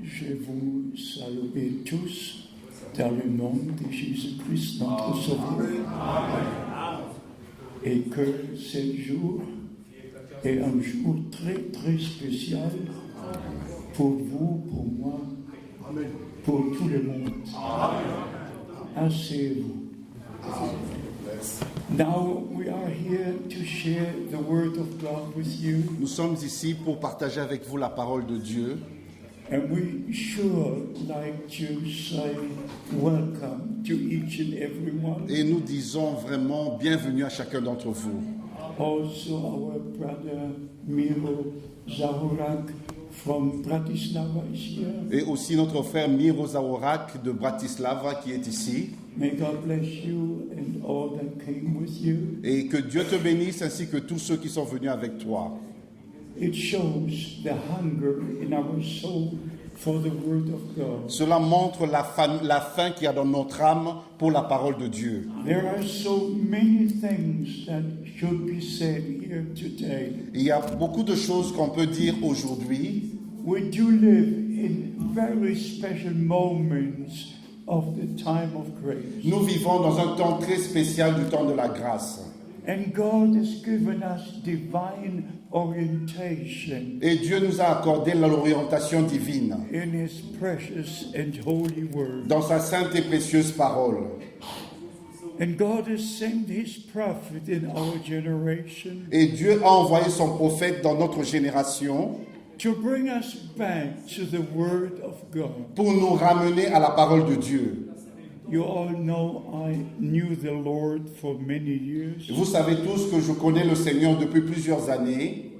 Je vous salue tous dans le nom de Jésus-Christ, notre Sauveur. Et que ce jour est un jour très très spécial pour vous, pour moi, pour tout le monde. Asseyez-vous. Now we are here to share the word of God with you. Nous sommes ici pour partager avec vous la parole de Dieu. And we sure like to say welcome to each and every one. Et nous disons vraiment bienvenue à chacun d'entre vous. Also our brother Miro Zahorak from Bratislava is here. Et aussi notre frère Miro Zahorak de Bratislava qui est ici. May God bless you and all that came with you. Et que Dieu te bénisse ainsi que tous ceux qui sont venus avec toi. It shows the hunger in our soul for the word of God. Cela montre la faim qu'il y a dans notre âme pour la parole de Dieu. There are so many things that should be said here today. Il y a beaucoup de choses qu'on peut dire aujourd'hui. We do live in very special moments of the time of grace. Nous vivons dans un temps très spécial du temps de la grâce. And God has given us divine orientation Et Dieu nous a accordé l'orientation divine in His precious and holy word. dans sa sainte et précieuse parole. And God has sent His prophet in our generation Et Dieu a envoyé son prophète dans notre génération to bring us back to the word of God. pour nous ramener à la parole de Dieu. You all know I knew the Lord for many years, Vous savez tous que je connais le Seigneur depuis plusieurs années.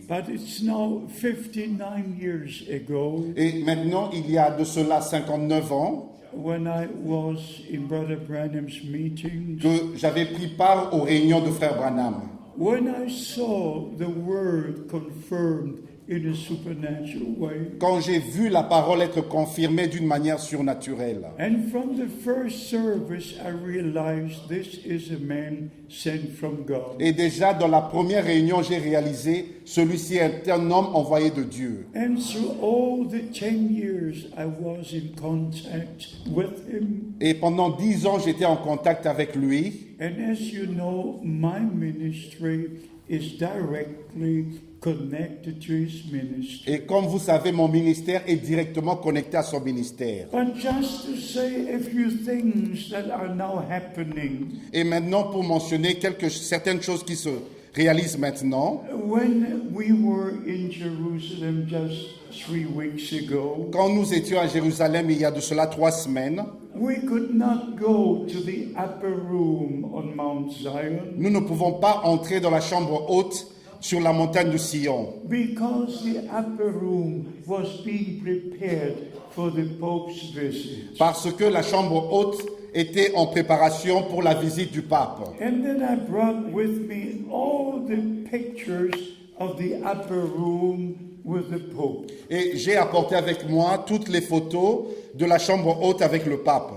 but it's now 59 years ago Et maintenant, il y a de cela 59 ans when I was in Brother Branham's meetings, que j'avais pris part aux réunions de Frère Branham. when I saw the word confirmed in a supernatural way. Quand j'ai vu la parole être confirmée d'une manière surnaturelle. And from the first service, I realized this is a man sent from God. Et déjà dans la première réunion, j'ai réalisé celui-ci est un homme envoyé de Dieu. And through all the 10 years, I was in contact with him. Et pendant 10 ans, j'étais en contact avec lui. And as you know, my ministry is directly connected to his ministry. Et comme vous savez, mon ministère est directement connecté à son ministère. But just to say a few things that are now happening. Et maintenant, pour mentionner certaines choses qui se réalisent maintenant, When we were in Jerusalem just 3 weeks ago, quand nous étions à Jérusalem il y a de cela 3 semaines, we could not go to the upper room on Mount Zion nous ne pouvons pas entrer dans la chambre haute sur la montagne de Sion, because the upper room was being prepared for the Pope's visit. parce que la chambre haute était en préparation pour la visite du pape. And then I brought with me all the pictures of the upper room with the Pope. Et j'ai apporté avec moi toutes les photos de la chambre haute avec le pape.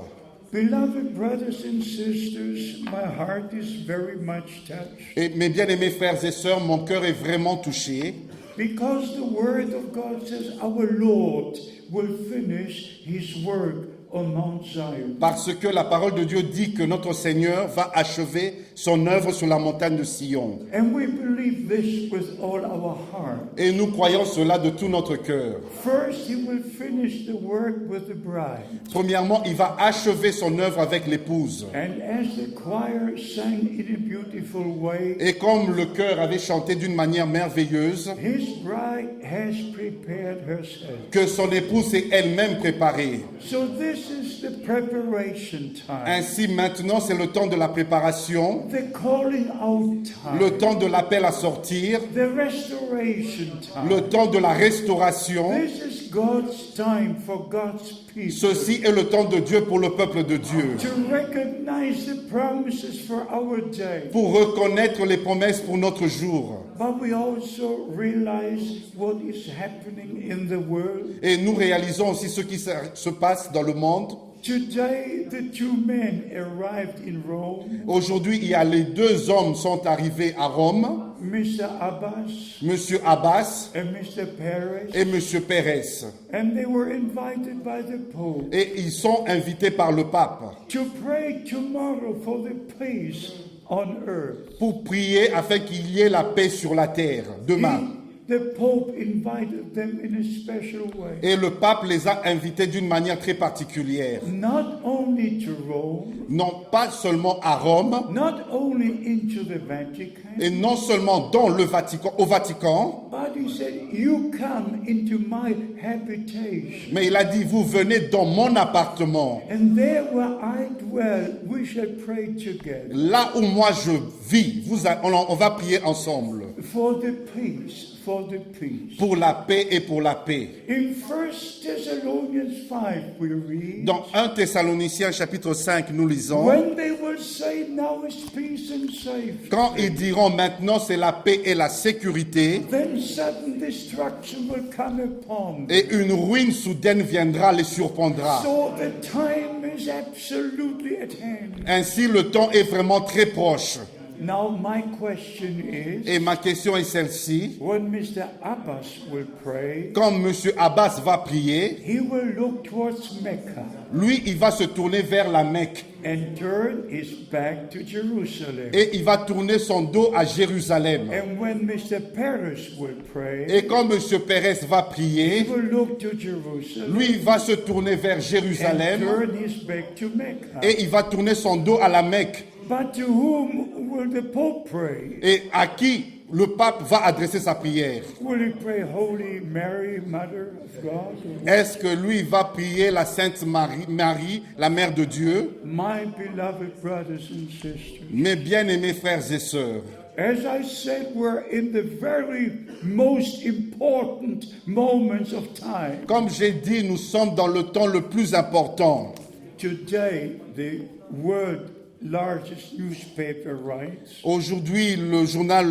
Beloved brothers and sisters, my heart is very much touched Et mes bien-aimés frères et sœurs, mon cœur est vraiment touché because the Word of God says our Lord will finish His work on Mount Zion. parce que la parole de Dieu dit que notre Seigneur va achever son œuvre sur la montagne de Sion. And we believe this with all our heart. Et nous croyons cela de tout notre cœur. First, He will finish the work with the bride. Premièrement, il va achever son œuvre avec l'épouse. And as the choir sang in a beautiful way, Et comme le chœur avait chanté d'une manière merveilleuse, His bride has prepared herself. que son épouse s'est elle-même préparée. So this is the preparation time, Ainsi maintenant, c'est le temps de la préparation, the calling out time, le temps de l'appel à sortir, the restoration time. le temps de la restauration. This is God's time for God's people Ceci est le temps de Dieu pour le peuple de Dieu, to recognize the promises for our day. pour reconnaître les promesses pour notre jour. But we also realize what is happening in the world. Et nous réalisons aussi ce qui se passe dans le monde. Today, the two men arrived in Rome, Aujourd'hui, il y a les deux hommes sont arrivés à Rome, Mr. Abbas Monsieur Abbas and Mr. Perez, et Monsieur Pérez. and they were invited by the Pope Et ils sont invités par le pape to pray tomorrow for the peace on earth. pour prier afin qu'il y ait la paix sur la terre demain. The Pope invited them in a special way. Et le pape les a invités d'une manière très particulière. Not only to Rome, Non pas seulement à Rome, not only into the Vatican, et non seulement dans le Vatican, au Vatican, but he said, you come into my habitation. mais il a dit, vous venez dans mon appartement. And there where I dwell, we shall pray together Là où moi je vis, on va prier ensemble for the peace, for the peace. pour la paix et pour la paix. In 1 Thessalonians 5 we read, Dans 1 Thessaloniciens chapitre 5, nous lisons, when they will say now is peace and safety, quand ils diront maintenant c'est la paix et la sécurité, then sudden destruction will come upon them. et une ruine soudaine viendra, les surprendra. So the time is absolutely at hand. Ainsi le temps est vraiment très proche. Now my question is, Et ma question est celle-ci. when Mr. Abbas will pray, Quand M. Abbas va prier, he will look towards Mecca lui, il va se tourner vers la Mecque. and turn his back to Jerusalem. Et il va tourner son dos à Jérusalem. And when Mr. Paris will pray, Et quand M. Pérez va he prier, will look to Jerusalem lui, il va se tourner vers and Jérusalem. turn his back to Mecca. Et il va tourner son dos à la Mecque. But to whom will the Pope pray? Et à qui le pape va adresser sa prière? Will he pray Holy Mary, Mother of God? Est-ce que lui va prier la Sainte Marie, la Mère de Dieu? My beloved brothers and sisters, Mes bien-aimés frères et sœurs, as I said, we're in the very most important moments of time. comme j'ai dit, nous sommes dans le temps le plus important. Today, the world largest newspaper writes, Aujourd'hui, le journal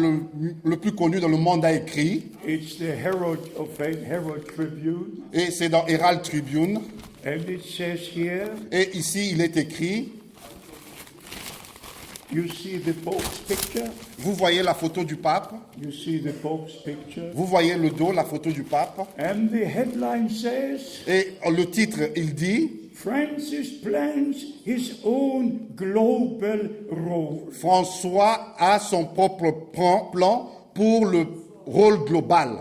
le plus connu dans le monde a écrit, it's the Herald of Faith, Herald Tribune, et c'est dans Herald Tribune, and it says here, et ici il est écrit, you see the Pope's picture, vous voyez la photo du pape, you see the Pope's picture, vous voyez le dos, la photo du pape, and the headline says, et le titre, il dit, Francis plans his own global role. François a son propre plan pour le rôle global.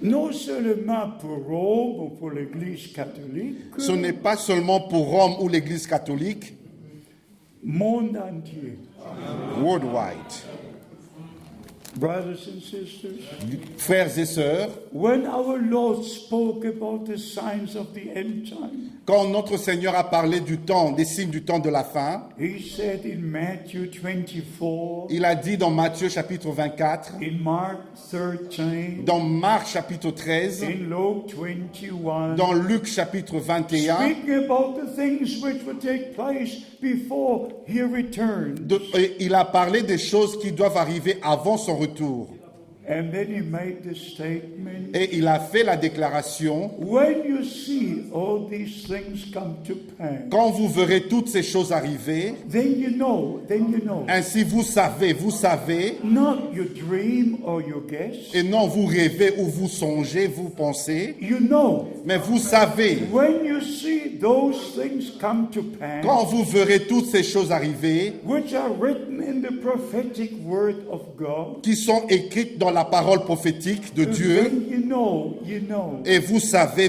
Non seulement pour Rome ou pour l'Église catholique, Ce n'est pas seulement pour Rome ou l'Église catholique, monde entier. worldwide. Brothers and sisters, Frères et sœurs, when our Lord spoke about the signs of the end time, quand notre Seigneur a parlé du temps, des signes du temps de la fin, he said in Matthew 24, il a dit dans Matthieu chapitre 24, in Mark 13, dans Marc chapitre 13, in Luke 21, dans Luc chapitre 21, speaking about the things which will take place before he returns. et il a parlé des choses qui doivent arriver avant son retour. And then he made the statement, Et il a fait la déclaration, when you see all these things come to pass, quand vous verrez toutes ces choses arriver, then you know, ainsi vous savez, not you dream or you guess, et non vous rêvez ou vous songez, vous pensez, you know, mais vous savez, when you see those things come to pass, quand vous verrez toutes ces choses arriver, which are written in the prophetic word of God, qui sont écrites dans la parole prophétique de Dieu, then you know et vous savez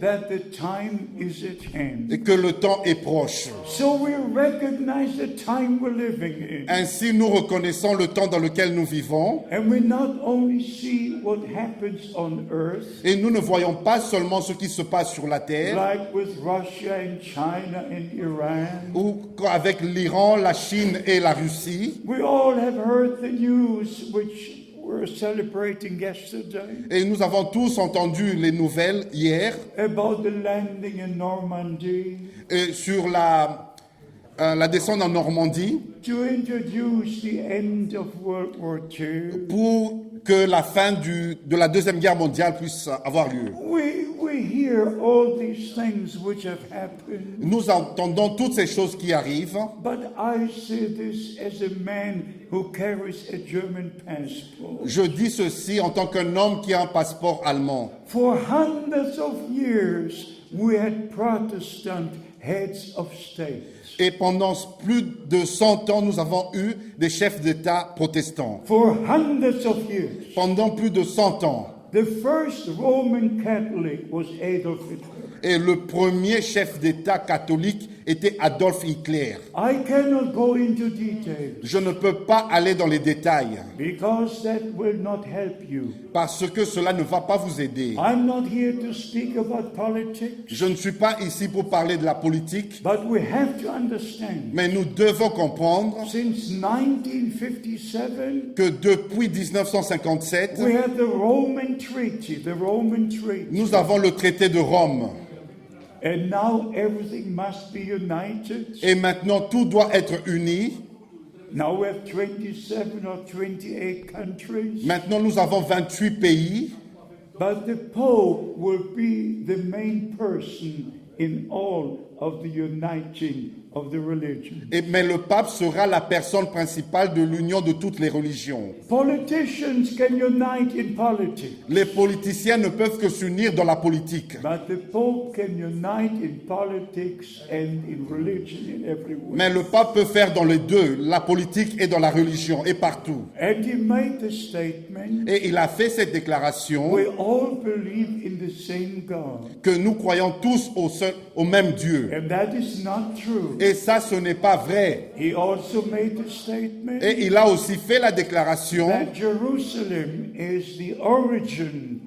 that the time is at hand. et que le temps est proche. So we recognize the time we're living in. Ainsi, nous reconnaissons le temps dans lequel nous vivons, And we not only see what happens on earth, et nous ne voyons pas seulement ce qui se passe sur la terre, like with Russia and China and Iran. ou avec l'Iran, la Chine et la Russie, We all have heard the news which we're celebrating yesterday et nous avons tous entendu les nouvelles hier about the landing in Normandy sur la descente en Normandie to introduce the end of World War II. pour que la fin de la Deuxième Guerre mondiale puisse avoir lieu. We hear all these things which have happened, Nous entendons toutes ces choses qui arrivent, but I say this as a man who carries a German passport. je dis ceci en tant qu'un homme qui a un passeport allemand. For hundreds of years, we had Protestant heads of state. Et pendant plus de 100 ans, nous avons eu des chefs d'État protestants. For hundreds of years. Pendant plus de 100 ans. The first Roman Catholic was Adolf Hitler. Et le premier chef d'État catholique était Adolf Hitler. I cannot go into details Je ne peux pas aller dans les détails because that will not help you. parce que cela ne va pas vous aider. I'm not here to speak about politics, Je ne suis pas ici pour parler de la politique, but we have to understand mais nous devons comprendre since 1957 que depuis 1957, we had the Roman Treaty, nous avons le traité de Rome. And now everything must be united. Et maintenant, tout doit être uni. Now we have 27 or 28 countries. Maintenant, nous avons 28 pays. But the Pope will be the main person in all of the uniting of the religion. Mais le pape sera la personne principale de l'union de toutes les religions. Politicians can unite in politics. Les politiciens ne peuvent que s'unir dans la politique. But the Pope can unite in politics and in religion in every way. Mais le pape peut faire dans les deux, la politique et dans la religion, et partout. And he made the statement, Et il a fait cette déclaration we all believe in the same God. que nous croyons tous au même Dieu. And that is not true. Et ça, ce n'est pas vrai. He also made the statement Et il a aussi fait la déclaration that Jerusalem is the origin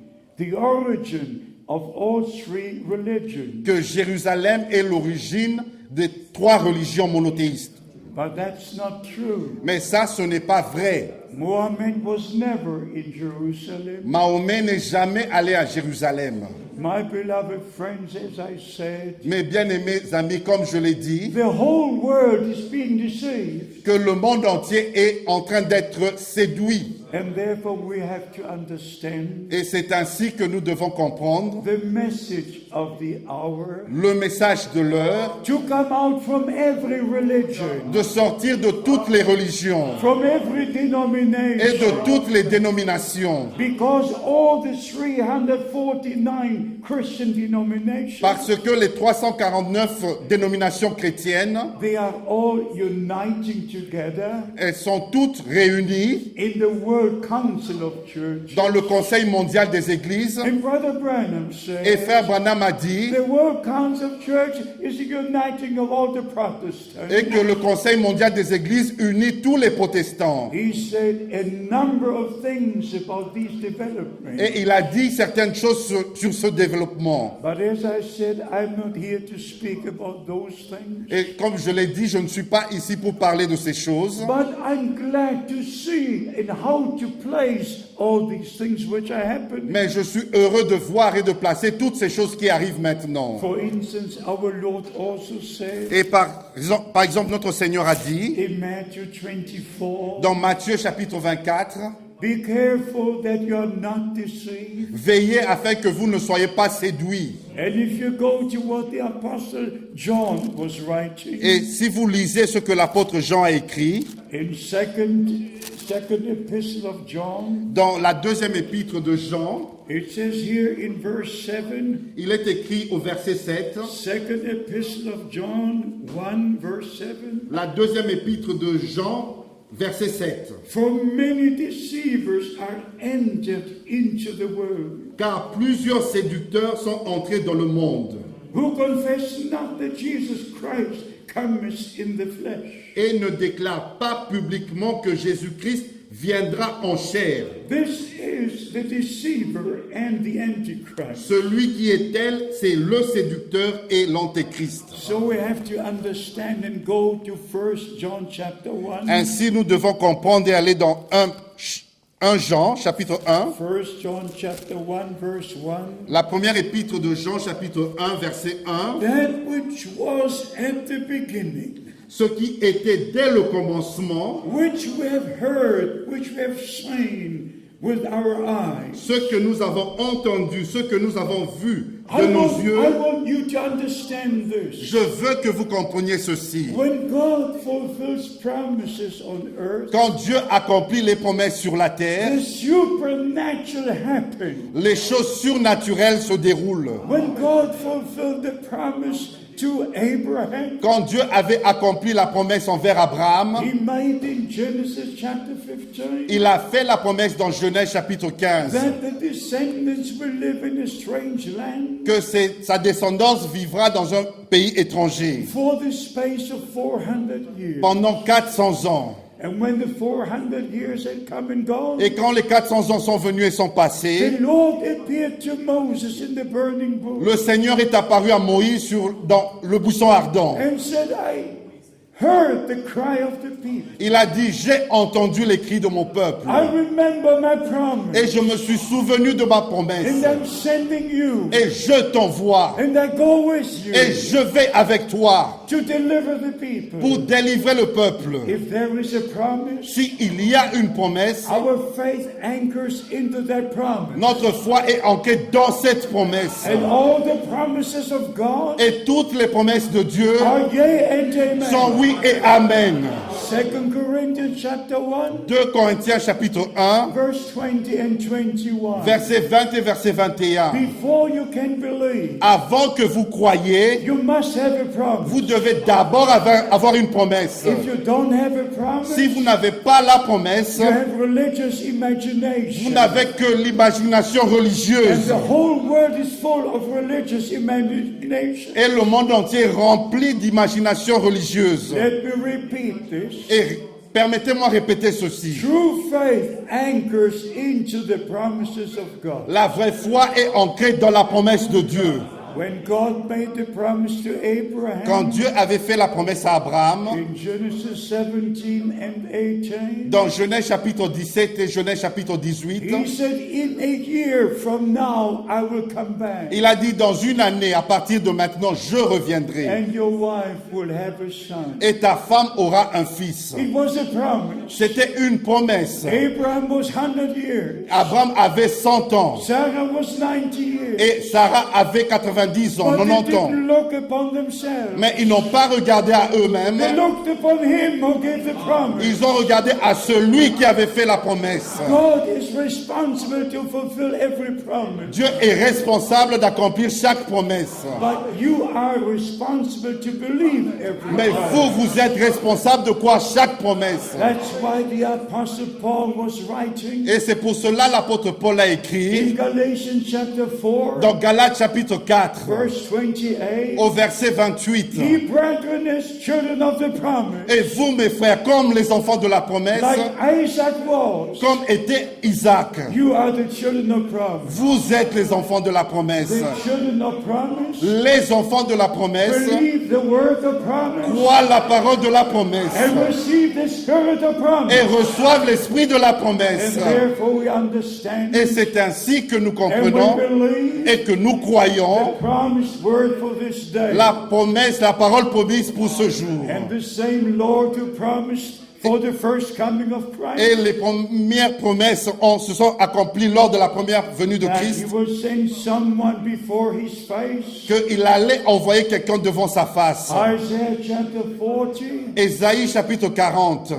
of all three religions. que Jérusalem est l'origine des trois religions monothéistes. But that's not true. Mais ça, ce n'est pas vrai. Mohammed was never in Jerusalem. Mahomet n'est jamais allé à Jérusalem. My beloved friends, as I said, Mes bien-aimés amis, comme je l'ai dit, the whole world is being deceived. que le monde entier est en train d'être séduit. And therefore we have to understand Et c'est ainsi que nous devons comprendre the message of the hour, le message de l'heure, to come out from every religion, de sortir de toutes les religions from every denomination, et de toutes les dénominations. because all the 349 Christian denominations, Parce que les 349 dénominations chrétiennes, they are all uniting together elles sont toutes réunies in the World Council of Church. dans le Conseil mondial des églises. And Brother Branham Et said, Frère Branham a dit the World Council of Church is the uniting of all the Protestants. et que le Conseil mondial des églises unit tous les protestants. He said a number of things about these developments. Et il a dit certaines choses sur ce développement. But as I said, I'm not here to speak about those things. Et comme je l'ai dit, je ne suis pas ici pour parler de ces choses. But I'm glad to see and how to place all these things which are happening. Mais je suis heureux de voir et de placer toutes ces choses qui arrivent maintenant. For instance, our Lord also said Et par exemple, notre Seigneur a dit, in Matthew 24, dans Matthieu chapitre 24, be careful that you are not deceived. veillez afin que vous ne soyez pas séduits. And if you go to what the Apostle John was writing Et si vous lisez ce que l'apôtre Jean a écrit, in second epistle of John, dans la deuxième épître de Jean, it says here in verse 7, il est écrit au verset 7, second epistle of John 1 verse 7, la deuxième épître de Jean, verset 7. for many deceivers are entered into the world, Car plusieurs séducteurs sont entrés dans le monde who confess not that Jesus Christ comes in the flesh. et ne déclarent pas publiquement que Jésus-Christ viendra en chair. This is the deceiver and the antichrist. Celui qui est tel, c'est le séducteur et l'antéchrist. So we have to understand and go to 1 John chapter 1. Ainsi, nous devons comprendre et aller dans 1 Jean, chapitre 1. 1 John chapter 1 verse 1. La première épître de Jean, chapitre 1, verset 1. That which was at the beginning, Ce qui était dès le commencement, which we have heard, which we have seen, with our eyes. Ce que nous avons entendu, ce que nous avons vu I de nos want yeux, you to understand this. je veux que vous compreniez ceci. When God fulfills promises on earth, Quand Dieu accomplit les promesses sur la terre, the supernatural happens. les choses surnaturelles se déroulent. When God fulfilled the promise to Abraham, Quand Dieu avait accompli la promesse envers Abraham, He made in Genesis chapter 15 il a fait la promesse dans Genèse chapitre 15 that the descendants will live in a strange land que sa descendance vivra dans un pays étranger for the space of 400 years. pendant 400 ans. And when the 400 years had come and gone, Et quand les 400 ans sont venus et sont passés, the Lord appeared to Moses in the burning bush le Seigneur est apparu à Moïse dans le buisson ardent. and said, I heard the cry of the people. Il a dit, j'ai entendu les cris de mon peuple I remember my promise. et je me suis souvenu de ma promesse And I'm sending you. et je t'envoie And I go with you et je vais avec toi to deliver the people. pour délivrer le peuple. If there is a promise, S'il y a une promesse, our faith anchors into that promise. notre foi est ancrée dans cette promesse. And all the promises of God Et toutes les promesses de Dieu are yea and amen. sont oui et amen. 2 Corinthians chapter 1, 2 Corinthiens chapitre 1, verse 20 and 21. verset 20 et verset 21. Before you can believe, Avant que vous croyiez, you must have a promise. vous devez d'abord avoir une promesse. If you don't have a promise, Si vous n'avez pas la promesse, you have religious vous imagination. n'avez que l'imagination And religieuse. the whole world is full of religious imagination. Et le monde entier est rempli d'imagination religieuse. Let me repeat this. Et permettez-moi de répéter ceci. True faith anchors into the promises of God. La vraie foi est ancrée dans la promesse de Dieu. When God made the promise to Quand Abraham Dieu avait fait la promesse à Abraham, in Genesis 17 and 18, dans Genèse chapitre 17 et Genèse chapitre 18, He said, in a year from now, I will come back. il a dit, dans une année, à partir de maintenant, je reviendrai. And your wife will have a son. Et ta femme aura un fils. It was a promise. C'était une promesse. Abraham was 100 years. Abraham avait 100 ans. Sarah was 90 years. Et Sarah avait 90 ans, But they 90 ans. didn't look upon themselves. Mais ils n'ont pas regardé à eux-mêmes. They looked upon him who gave the promise. Ils ont regardé à celui qui avait fait la promesse. God is responsible to fulfill every promise. Dieu est responsable d'accomplir chaque promesse. But you are responsible to believe every Mais promise. vous êtes responsable de quoi chaque promesse. That's why the Apostle Paul was writing Et c'est pour cela l'apôtre Paul a in écrit Galatians chapter 4, dans Galates chapitre 4 verse 28. au verset 28. Ye brethren as children of the promise, Et vous, mes frères, comme les enfants de la promesse, like Isaac was, comme était Isaac, you are the children of promise. vous êtes les enfants de la promesse. The children of promise Les enfants de la promesse believe the word of promise croient la parole de la promesse and receive the spirit of promise. et reçoivent l'esprit de la And promesse. therefore we understand Et c'est ainsi que nous and comprenons we believe et que nous croyons the promised word for this day. la promesse, la parole promise pour ce jour. And the same Lord who promised for the first coming of Christ, Et les premières promesses se sont accomplies lors de la première venue de that he Christ, will send someone before his face. qu'il allait envoyer quelqu'un devant sa face. Isaiah chapter 40, Ésaïe chapitre 40,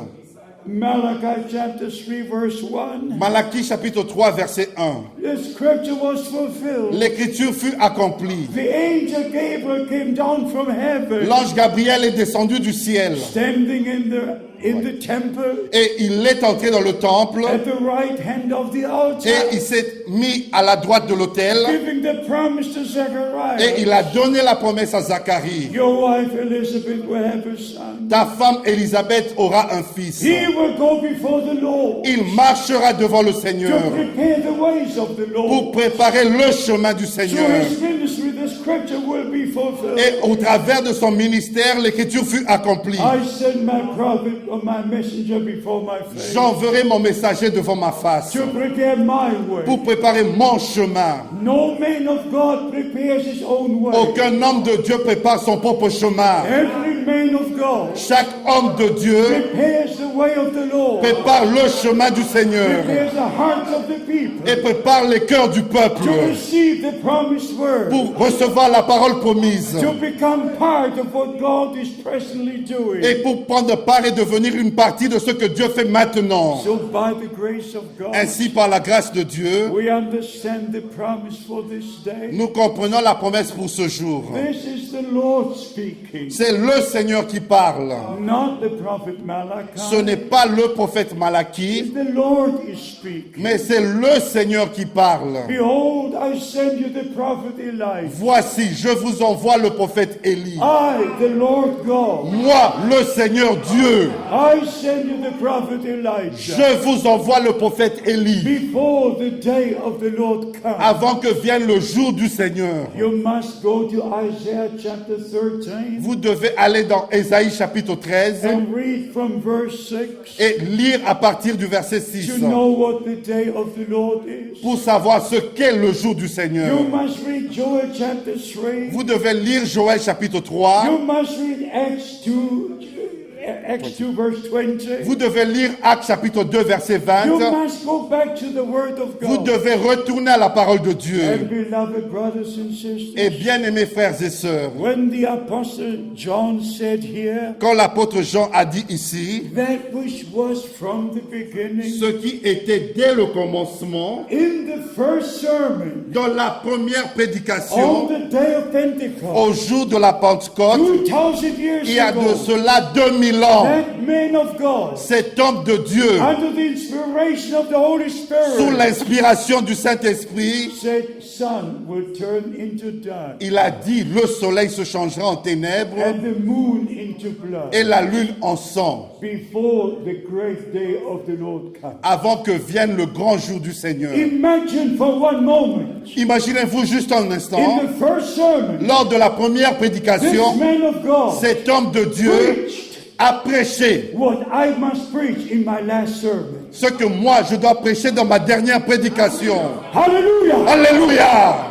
Malachi chapter 3 verse 1. Malachie chapitre 3 verset 1. The scripture was fulfilled. L'écriture fut accomplie. The angel Gabriel came down from heaven, L'ange Gabriel est descendu du ciel standing in the temple et il est entré dans le temple at the right hand of the altar, et il s'est mis à la droite de l'autel giving the promise to et Zechariah. il a donné la promesse à Zacharie. Your wife Elizabeth will have a son. Ta femme Élisabeth aura un fils. He will go before the Lord Il marchera devant le to Seigneur prepare the ways of the pour Lord. préparer le chemin du Through Seigneur. his ministry, the scripture will be fulfilled. Et au travers de son ministère, l'écriture fut accomplie. I send my prophet or my messenger before my face J'enverrai mon messager devant ma face to prepare my way. pour préparer mon chemin. No man of God prepares his own way. Aucun homme de Dieu prépare son propre chemin. Every man of God Chaque homme de Dieu prepares the way of the Lord, prépare le chemin du Seigneur prepares the hearts of the people et prépare les cœurs du peuple to receive the promised word, pour recevoir la parole promise to become part of what God is presently doing. et pour prendre part et devenir une partie de ce que Dieu fait maintenant. So by the grace of God, Ainsi, par la grâce de Dieu, we understand the promise for this day. nous comprenons la promesse pour ce jour. This is the Lord speaking, C'est le Seigneur qui parle. not the prophet Malachi. Ce n'est pas le prophète Malachie, The Lord is speaking. mais c'est le Seigneur qui parle. Behold, I send you the prophet Elijah. Voici, je vous envoie le prophète Élie. I, the Lord God, Moi, le Seigneur Dieu, I send you the prophet Elijah je vous envoie le prophète Élie before the day of the Lord comes. avant que vienne le jour du Seigneur. You must go to Isaiah chapter 13 Vous devez aller dans Ésaïe chapitre 13 and read from verse 6 et lire à partir du verset 6 to know what the day of the Lord is. pour savoir ce qu'est le jour du Seigneur. You must read Joel chapter 3. Vous devez lire Joël chapitre 3. You must read Acts 2 verse 20. Vous devez lire Actes chapitre 2 verset You 20. must go back to the word of Vous God. devez retourner à la parole de And Dieu. beloved brothers and Et sisters, bien-aimés frères et sœurs, when the apostle John said here, quand l'apôtre Jean a dit ici, that which was from the beginning, ce qui était dès le commencement, in the first sermon, dans la première on prédication, the day of Pentecost, au jour de la Pentecôte, 2,000 years il y a de ago, cela 2000 ans, that man of God, cet homme de Dieu, under the inspiration of the Holy sous Spirit, l'inspiration du Saint-Esprit, said, sun will turn into dark, il a dit, le soleil se changera en ténèbres and the moon into blood, et la lune en sang, before the great day of the Lord comes. avant que vienne le grand jour du Seigneur. Imagine for one moment, Imaginez-vous juste un in instant, the first sermon, lors de la première this prédication, man of God cet homme de Dieu preached a prêché what I must preach in my last sermon. ce que moi je dois prêcher dans ma dernière prédication. Hallelujah! Alléluia!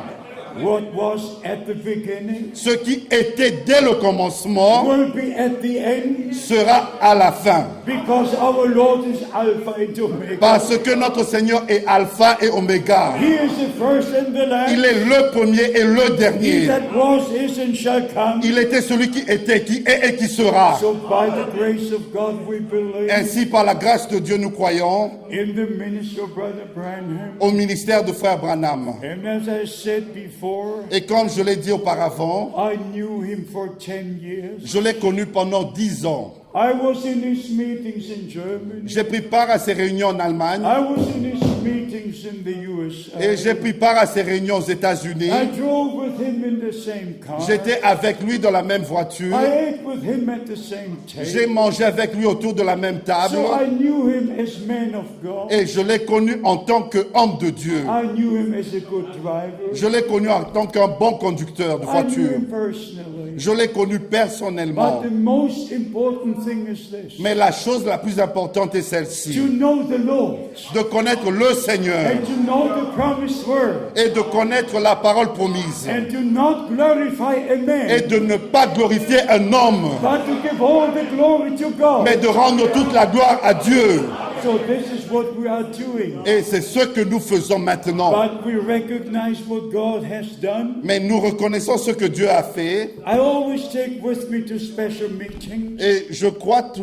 What was at the beginning Ce qui était dès le commencement will be at the end, sera à la fin. because our Lord is Alpha and Omega. Parce que notre Seigneur est Alpha et Oméga. He is the first and the Il last. est le premier et le He dernier. that was, is, and shall come. Il était celui qui était, qui est et qui sera. So by the grace of God we believe Ainsi, par la grâce de Dieu, nous croyons in the ministry of Brother Branham. au ministère de Frère Branham. And as I said before, Et comme je l'ai dit auparavant, I knew him for 10 years. je l'ai connu pendant 10 ans. I was in his meetings in Germany. J'ai pris part à ses réunions en Allemagne I was in his meetings in the USA. et j'ai pris part à ses réunions aux États-Unis. I drove with him in the same car. J'étais avec lui dans la même voiture. I ate with him at the same J'ai table. mangé avec lui autour de la même table. So I knew him as man of God. Et je l'ai connu en tant qu'homme de Dieu. I knew him as a good driver. Je l'ai connu en tant qu'un bon conducteur de I knew voiture. him personally. Je l'ai connu personnellement. But the most important thing is this. Mais la chose la plus importante est To celle-ci. know the Lord De connaître le Seigneur and to know the promised word et de connaître la parole promise. and to not glorify a Et man, de ne pas glorifier un homme, but to give all the glory to God. mais de rendre toute la gloire à Dieu. So this is what we are doing. Et c'est ce que nous faisons maintenant. But we recognize what God has done. Mais nous reconnaissons ce que Dieu a fait. I always take with me to special meetings. Et je crois,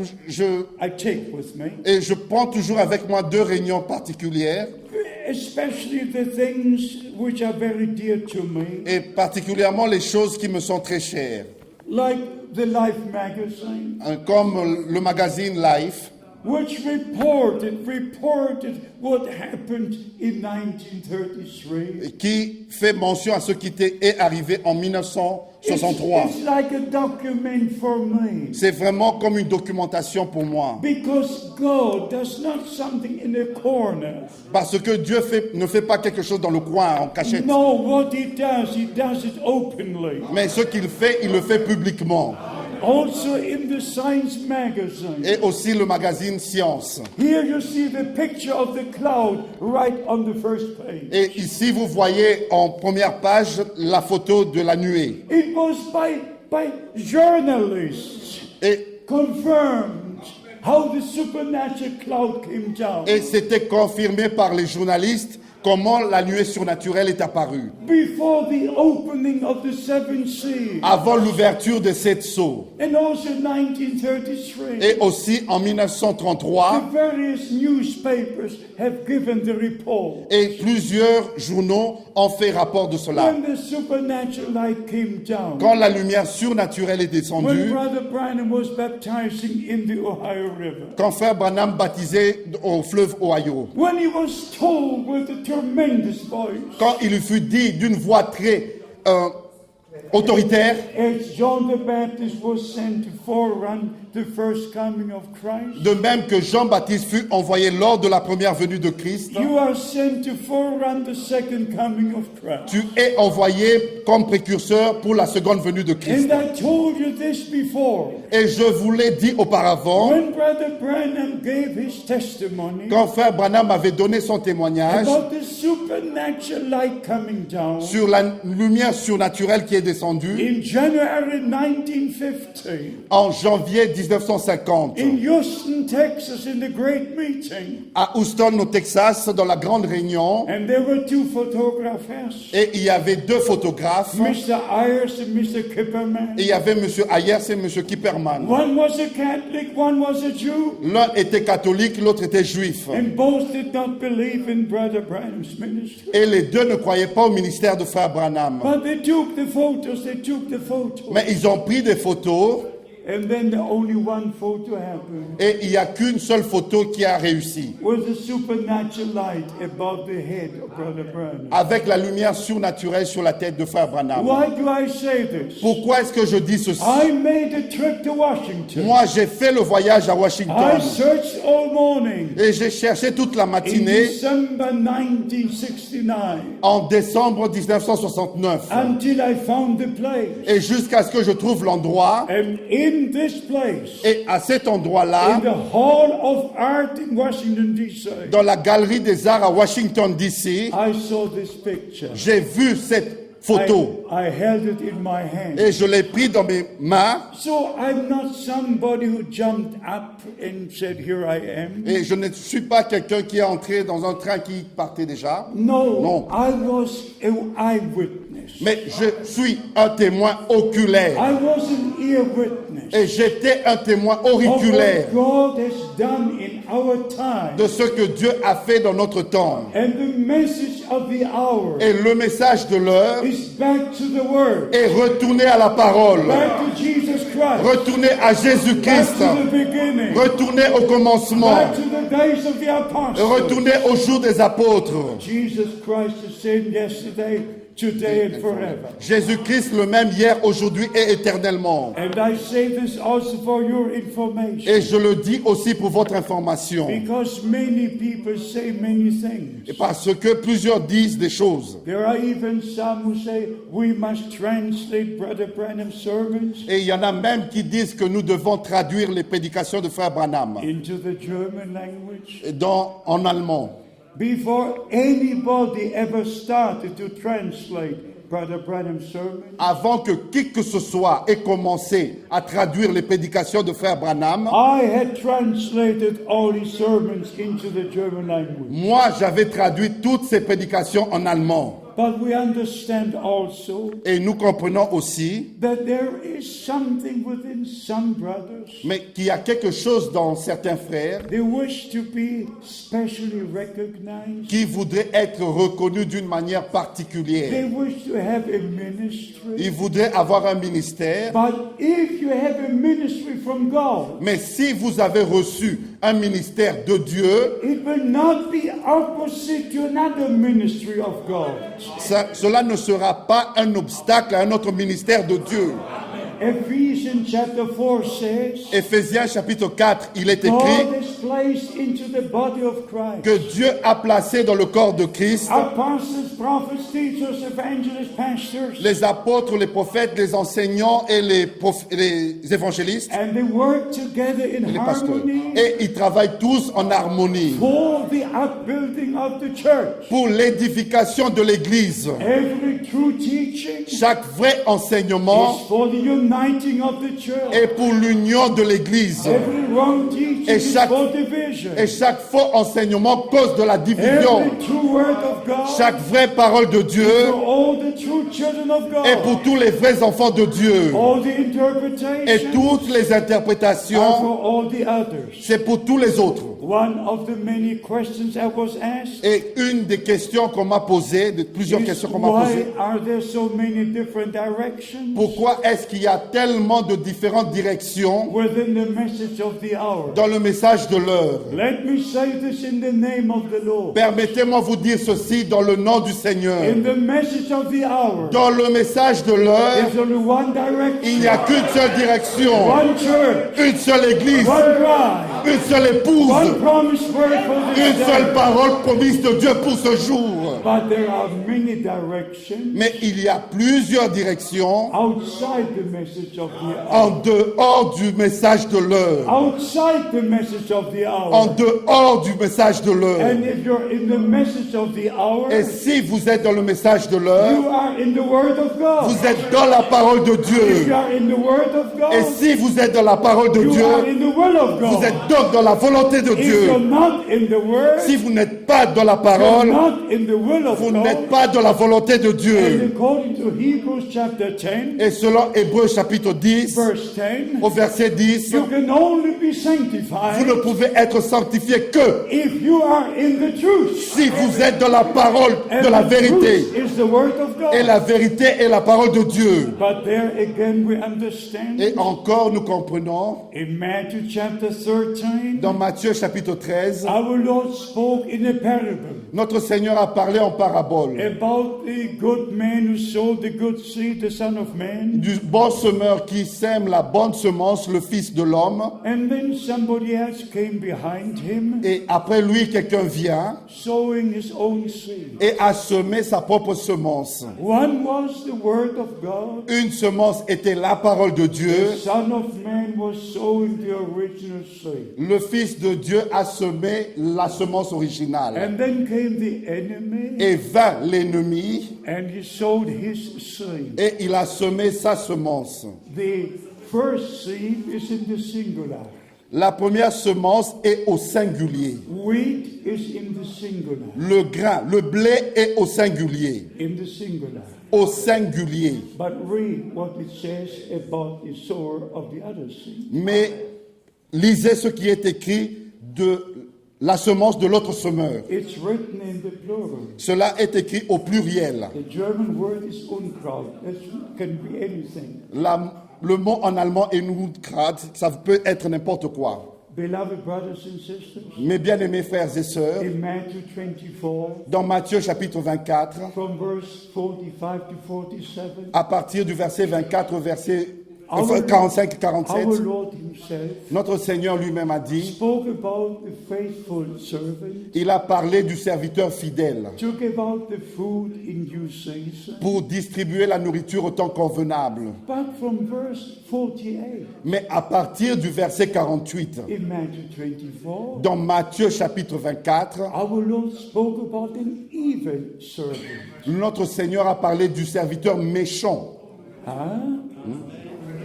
I take with me, et je prends toujours avec moi 2 réunions particulières. especially the things which are very dear to me, Et particulièrement les choses qui me sont très chères. like the Life magazine, Comme le magazine Life, which reported what happened in 1933. qui fait mention à ce qui est arrivé en 1963. It's like a document for me. C'est vraiment comme une documentation pour moi. Because God does not something in a corner. Parce que Dieu ne fait pas quelque chose dans le coin, en cachette. No, what He does it openly. Mais ce qu'il fait, il le fait publiquement. Also in the Science magazine. Et aussi le magazine Science. Here you see the picture of the cloud right on the first page. Et ici, vous voyez en première page la photo de la nuée. It was by by journalists Et, confirmed how the supernatural cloud came down. et c'était confirmé par les journalistes comment la nuée surnaturelle est apparue. Before the opening of the seven seals. Avant l'ouverture de cette sceaux. And also 1933. Et aussi en The 1933, various newspapers have given the report. et plusieurs journaux ont fait rapport de cela. When the supernatural light came down. Quand la lumière surnaturelle est When descendue, Brother Branham was baptizing in the Ohio River. quand frère Branham baptisait au fleuve Ohio, When he was told with a tremendous voice, quand il lui fut dit d'une voix très autoritaire, as John the Baptist was sent to forerun the first coming of Christ, de même que Jean-Baptiste fut envoyé lors de la première venue de Christ, you are sent to forerun the second coming of Christ. tu es envoyé comme précurseur pour la seconde venue de Christ. And I told you this before. Et je vous l'ai dit auparavant, When Brother Branham gave his testimony quand frère Branham avait donné son témoignage about the supernatural light coming down sur la lumière surnaturelle qui est descendue in January 1950 en janvier 1950 in Houston, Texas, in the great meeting, à Houston, au Texas, dans la grande réunion, and there were two photographers, et il y avait deux photographes, Mr. Ayers and Mr. Kipperman. et il y avait M. Ayers et M. Kipperman. One was a Catholic, one was a Jew, L'un était catholique, l'autre était juif. and both did not believe in Brother Branham's ministry. Et les deux ne croyaient pas au ministère de frère Branham. But they took the photos, Mais ils ont pris des photos, and then only one photo happened. et il n'y a qu'une seule photo qui a réussi. Was a supernatural light above the head of Brother Branham. Avec la lumière surnaturelle sur la tête de frère Branham. Why do I say this? Pourquoi est-ce que je dis ceci? I made a trip to Washington. Moi, j'ai fait le voyage à I Washington. searched all morning Et j'ai cherché toute la in matinée December 1969 en décembre 1969. until I found the place. Et jusqu'à ce que je trouve l'endroit. And in this place, Et à cet in endroit-là, the Hall of Art in Washington, D.C., dans la galerie des arts à Washington, D.C., I saw this picture. j'ai vu cette photo. I held it in my hand. Et je l'ai pris dans mes mains. So I'm not somebody who jumped up and said, "Here I am." Et je ne suis pas quelqu'un qui est entré dans un train qui partait déjà. No, Non. I was an eyewitness. Mais je suis un témoin oculaire. I was an ear witness Et j'étais un témoin of auriculaire what God has done in our time. de ce que Dieu a fait dans notre temps. And the message of the hour Et le message de l'heure is back to the Word, est retourner à la parole. back to Jesus Christ, Retourner à back Jésus-Christ. to the beginning, Retourner au commencement. back to the days of the apostles. Retourner au jour des apôtres. Jesus Christ the same yesterday, today, and forever. Jésus-Christ le même hier, aujourd'hui et éternellement. And I say this also for your information, Et je le dis aussi pour votre information. because many people say many things. Et parce que plusieurs disent des choses. There are even some who say we must translate Brother Branham's sermons Et il y en a même qui disent que nous devons traduire les prédications de frère Branham into the German language. en allemand. Before anybody ever started to translate Brother Branham's sermon, Avant que qui que ce soit ait commencé à traduire les prédications de frère Branham, I had translated all his sermons into the German language. moi j'avais traduit toutes ces prédications en allemand. But we understand also Et nous comprenons aussi, that there is something within some brothers. mais qu'il y a quelque chose dans certains frères They wish to be specially recognized. qui voudraient être reconnus d'une manière They particulière. wish to have a ministry. Ils voudraient avoir un ministère, But if you have a ministry from God, mais si vous avez reçu un ministère de Dieu, it will not be opposite to another ministry of God. cela ne sera pas un obstacle à un autre ministère de Dieu. Ephesians chapter 4 says, Éphésiens chapitre 4, il est God écrit has placed into the body of Christ que Dieu a placé dans le corps de Christ apostles, prophets, teachers, evangelists, pastors, les apôtres, les prophètes, les enseignants et les évangélistes and they work together in et les pasteurs. harmony Et ils travaillent tous en harmonie for the upbuilding of the church. pour l'édification de l'Église. Every true teaching Chaque vrai enseignement is for the uniting of the church. et pour l'union de l'Église. Every wrong teaching Et is chaque- for division. Et chaque faux enseignement cause de la division. Every true word of God Chaque vraie parole de Dieu for all the true children of God. est pour tous les vrais enfants de Dieu. All the Et interpretations toutes les are interprétations, for all the others. c'est pour tous les autres. One of the many questions I was asked Et une des questions qu'on m'a posées, de plusieurs is questions qu'on m'a why posées, are there so many different directions pourquoi est-ce qu'il y a tellement de différentes directions within the message of the hour? dans le message de l'heure? Let me say this in the name of the Lord. Permettez-moi vous dire ceci dans le nom du Seigneur. In the message of the hour, Dans le message de l'heure, there's only one il n'y a direction, qu'une seule direction, one church, une seule église, one bride, une seule épouse, one promised word for une this seule day. parole promise de Dieu pour ce jour. But there are many directions Mais il y a plusieurs directions outside the message of the hour. en dehors du message de l'heure. Outside the message of the En hour. dehors du message de l'heure. And if you're in the message of the hour, Et si vous êtes dans le message de l'heure, you are in the word of God. vous êtes dans la parole de If Dieu. you are in the word of Et God, si vous êtes dans la parole de you are Dieu, in the will of vous God. êtes donc dans la volonté de If you're Dieu. not in the word, Si vous n'êtes pas dans la you're parole, not in the will of vous God. n'êtes pas dans la volonté de And Dieu. according to Hebrews chapter 10, Et selon Hébreux chapitre 10, verse 10, au verset 10, you can only be vous ne sanctified pouvez être sanctifié que if you are in the truth. si vous êtes dans la parole And de la the vérité. truth is the word of God. Et la vérité est la parole de Dieu. But there again we understand Et encore nous comprenons, in Matthew chapter 13, dans Matthieu chapitre 13, our Lord spoke in a parable notre Seigneur a parlé en parabole about the good man who sowed the good seed, the Son of Man. du bon semeur qui sème la bonne semence, le Fils de l'homme. And then somebody else came behind him, Et après lui, quelqu'un vient sowing his own seed. et a semé sa propre semence. One was the word of God. Une semence était la parole de The Dieu. Son of Man was sowing the original seed. Le Fils de Dieu a semé la semence originale. And then came the enemy, Et vint l'ennemi and he sowed his seed. et il a semé sa semence. The first seed is in the singular. La première semence est au singulier. Wheat is in the singular. Le grain, le blé est au singulier. In the singular. Au singulier. But read what it says about the sower of the other seed. Mais lisez ce qui est écrit de la semence de l'autre semeur. It's written in the plural. Cela est écrit au pluriel. The German word is Unkraut. It can be anything. Le mot en allemand est Unkraut, ça peut être n'importe quoi. Beloved brothers and sisters, Mes bien-aimés frères et sœurs, in Matthew 24, dans Matthieu chapitre 24, from verse 45 to 47, à partir du verset 24 au verset 45-47, our Lord himself notre Seigneur lui-même a dit, spoke about the faithful servant il a parlé du serviteur fidèle to give out the food in due season. pour distribuer la nourriture au temps convenable. But from verse 48 Mais à partir du verset 48, in Matthew 24, dans Matthieu chapitre 24, our Lord spoke about an evil servant. notre Seigneur a parlé du serviteur méchant.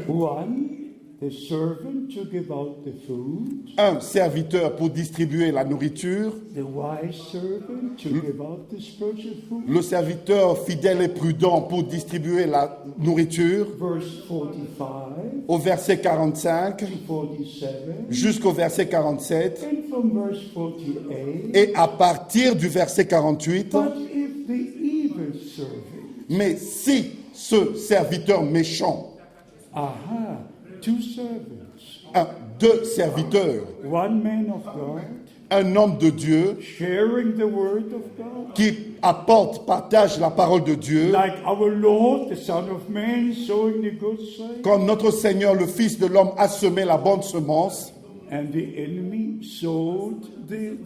One, the servant to give out the food, Un serviteur pour distribuer la nourriture, the wise servant to give out the spiritual food. le serviteur fidèle et prudent pour distribuer la nourriture, Verse 45 au verset 45 to 47, jusqu'au verset 47, and from verse 48. et à partir du verset 48, But if the evil servant, mais si ce serviteur méchant, two servants, deux serviteurs, one man of God, un homme de Dieu sharing the word of God, qui apporte, partage la parole de Dieu, like our Lord, the Son of Man, sowing the good seed, comme notre Seigneur, le Fils de l'homme, a semé la bonne semence, and the enemy sowed the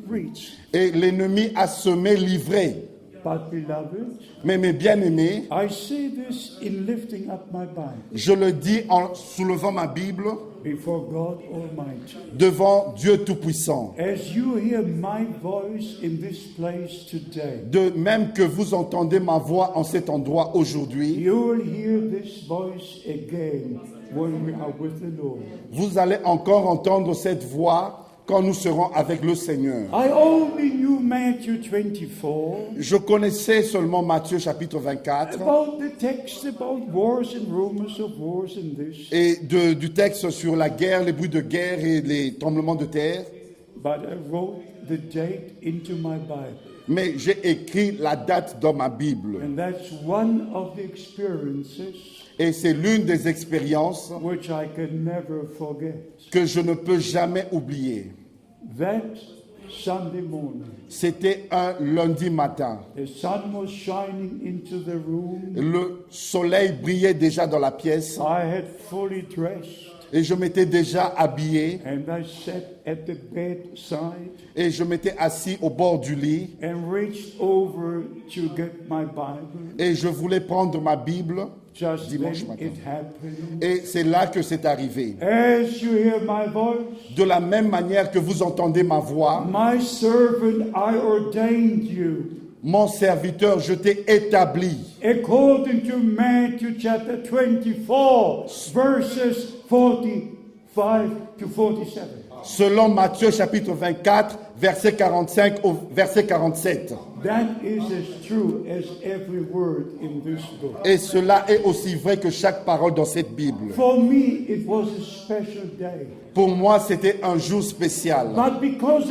wheat. et l'ennemi a semé l'ivraie. But beloved, Mais mes bien-aimés, I say this in lifting up my Bible. je le dis en soulevant ma Bible, before God Almighty. devant Dieu Tout-Puissant. As you hear my voice in this place today, De même que vous entendez ma voix en cet endroit aujourd'hui, you will hear this voice again when we are with the Lord. vous allez encore entendre cette voix quand nous serons avec le Seigneur. I only knew Matthew 24 Je connaissais seulement Matthieu chapitre 24 about the text about wars and rumors of wars and this, et du texte sur la guerre, les bruits de guerre et les tremblements de terre. but I wrote the date into my Bible. Mais j'ai écrit la date dans ma Bible. And that's one of the experiences Et c'est l'une des expériences which I can never forget. que je ne peux jamais oublier. That Sunday morning, C'était un lundi matin. the sun was shining into the room. Le soleil brillait déjà dans la pièce I had fully dressed et je m'étais déjà habillé and I sat at the bedside et je m'étais assis au bord du lit and reached over to get my Bible. et je voulais prendre ma Bible. Just Dimanche then matin. it happened. Et c'est là que c'est arrivé. As you hear my voice, De la même manière que vous entendez ma voix, my servant, I ordained you. mon serviteur, je t'ai établi. According to Matthew chapter 24, verses 45 to 47. Selon Matthieu chapitre 24, verset 45 au verset 47. That is as true as every word in this book. Et cela est aussi vrai que chaque parole dans cette Bible. For me, it was a special day. Pour moi, c'était un jour spécial. But because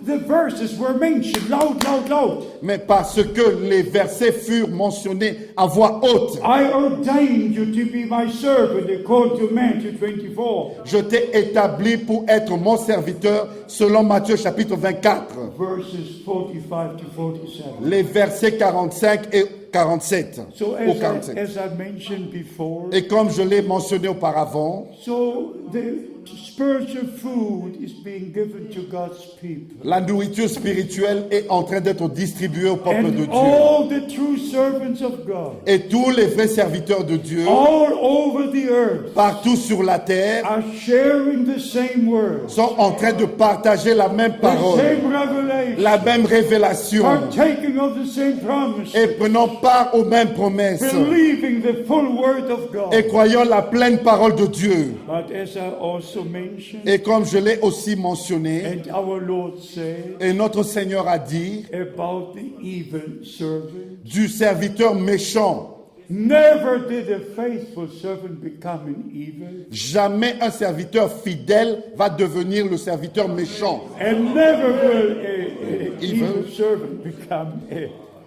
the verses were mentioned loud, loud, loud, Mais parce que les versets furent mentionnés à voix haute, I ordained you to be my servant according to Matthew 24, je t'ai établi pour être mon serviteur selon Matthieu chapitre 24, verses 45 to 47. les versets 45 et 47. So Au 47. as I mentioned before, Et comme je l'ai mentionné auparavant, so the spiritual food is being given to God's people. la nourriture spirituelle est en train d'être distribuée au peuple de And Dieu. all the true servants of God, Et tous les vrais serviteurs de Dieu, all over the earth, partout sur la terre, are sharing the same word, sont en train de partager la même the parole, same revelation, la même révélation, partaking of the same promise, et prenant part aux mêmes promesses, believing the full word of God. et croyant la pleine parole de Dieu. But as I also mentioned, Et comme je l'ai aussi mentionné, and our Lord said et notre Seigneur a dit, about the evil servant, du serviteur méchant, never did a faithful servant become an evil, jamais un serviteur fidèle va devenir le serviteur méchant. and never will a evil servant become a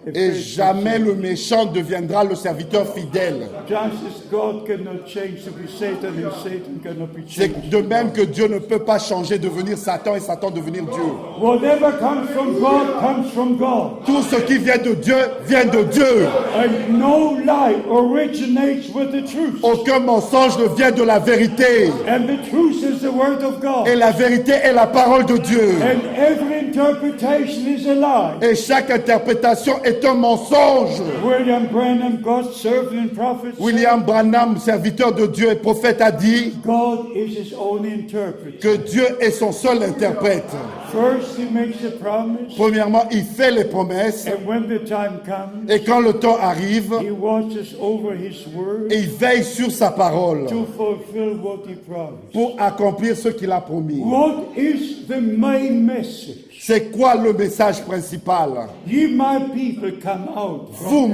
Et faithful jamais le méchant deviendra le serviteur fidèle. Just as God cannot change to be Satan and Satan cannot be C'est changed. de même que Dieu ne peut pas changer, devenir Satan et Satan devenir Dieu. Whatever comes from God comes from God. Tout ce qui vient de Dieu vient de Dieu. And no lie originates with the truth. Aucun mensonge ne vient de la vérité. And the truth is the word of God. Et la vérité est la parole de Dieu. And every interpretation is a lie. Et chaque interprétation est un mensonge. William Branham, God's servant and prophet, said, William Branham, serviteur de Dieu et prophète, a dit God is his own interpreter. que Dieu est son seul interprète. First, he makes a promise, Premièrement, il fait les promesses and when the time comes, et quand le temps arrive, he watches over his word il veille sur sa parole to fulfill what he promised. pour accomplir ce qu'il a promis. What is the main message? C'est quoi le message principal? Ye my people come out Vous,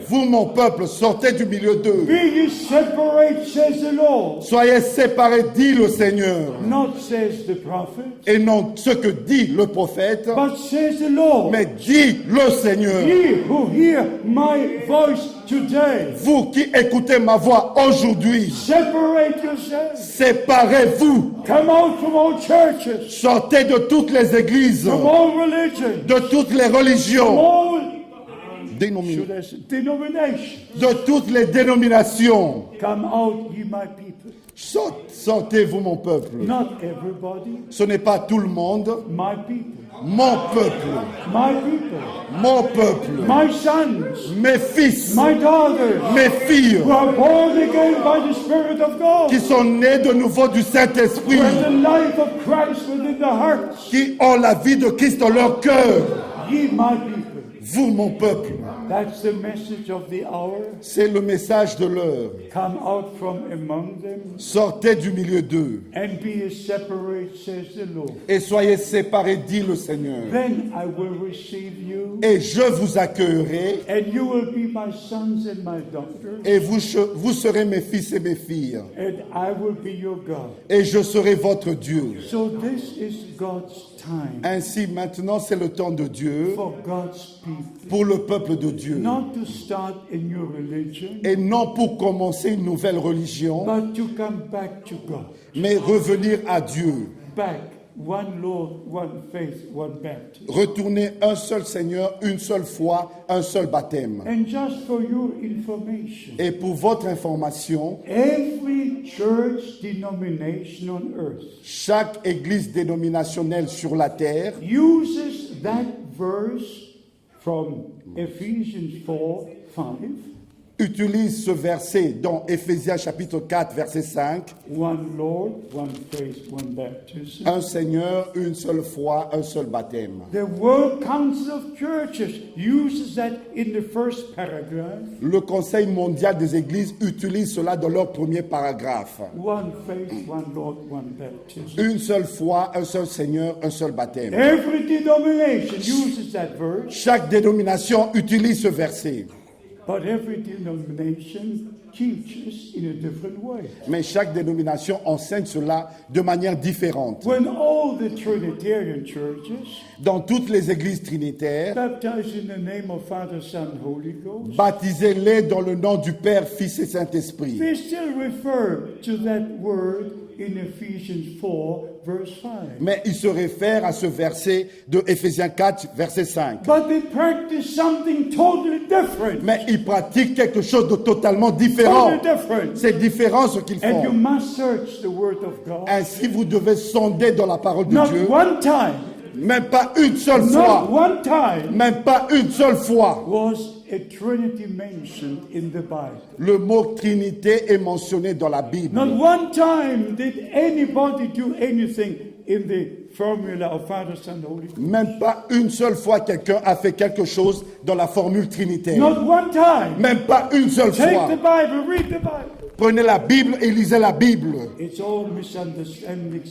from mon peuple, sortez du milieu d'eux. Be ye separate, says the Lord. Soyez séparés, dit le Seigneur. Not says the prophet, Et non ce que dit le prophète, but says the Lord. mais dit le Seigneur. Ye who hear my voice today, Vous qui écoutez ma voix aujourd'hui, separate yourselves. séparez-vous. Come out from all churches, Sortez de toutes les églises, from all religion, de toutes les from religions, all Should I say, denomination. de toutes les dénominations. Come out, ye my people. Sortez, vous, mon peuple. Not everybody, Ce n'est pas tout le monde. my people. Mon peuple, My people. mon peuple, My sons. mes fils, My daughters. mes filles, Who are born again by the Spirit of God. qui sont nés de nouveau du Saint-Esprit, Who have the life of Christ within their hearts. qui ont la vie de Christ dans leur cœur. Ye my people. Vous, mon peuple, That's the message of the hour. c'est le message de l'heure. Come out from among them Sortez du milieu d'eux and be separate, says the Lord. et soyez séparés, dit le Seigneur. Then I will receive you, Et je vous accueillerai and you will be my sons and my daughters, et vous serez mes fils et mes filles. and I will be your God. Et je serai votre Dieu. So this is God's time Ainsi, maintenant, c'est le temps de Dieu for God's people. pour le peuple de Dieu. Not to start a new religion, Et non pour commencer une nouvelle religion, but to come back to God. mais revenir à Dieu. Back, one Lord, one faith, one baptism. Retourner un seul Seigneur, une seule foi, un seul baptême. And just for your information, Et pour votre information, every church denomination on earth chaque église dénominationnelle sur la terre uses that verse from Ephesians 4:5. utilise ce verset dans Éphésiens chapitre 4, verset 5. One Lord, one faith, one baptism. Un Seigneur, une seule foi, un seul baptême. The World Council of Churches uses that in the first paragraph. Le Conseil mondial des églises utilise cela dans leur premier paragraphe. One faith, one Lord, one baptism. Une seule foi, un seul Seigneur, un seul baptême. Every denomination uses that verse, Chaque dénomination utilise ce verset, but every denomination teaches in a different way. mais chaque dénomination enseigne cela de manière différente. When all the Trinitarian churches Dans toutes les églises trinitaires, baptized in the name of Father, Son, Holy Ghost, baptisez-les dans le nom du Père, Fils et Saint-Esprit. they still refer to that word in Ephesians 4, verse 5. Mais il se réfère à ce verset de Éphésiens 4, verset 5. But they practice something totally different. Mais ils pratiquent quelque chose de totalement différent. Totally different. C'est différent ce qu'ils And you font. must search the word of God. Ainsi, vous devez sonder dans la parole de Not Dieu. one time, Même pas une seule not fois. one time Même pas une seule fois. was a Trinity mentioned in the Bible. Le mot Trinité est mentionné dans la Bible. Not one time did anybody do anything in the formula of Father, Son, Holy Ghost. Même pas une seule fois quelqu'un a fait quelque chose dans la formule trinitaire. Not one time. Même pas une seule Take fois. the Bible, read the Bible. Prenez la Bible et lisez la Bible. It's all misunderstandings,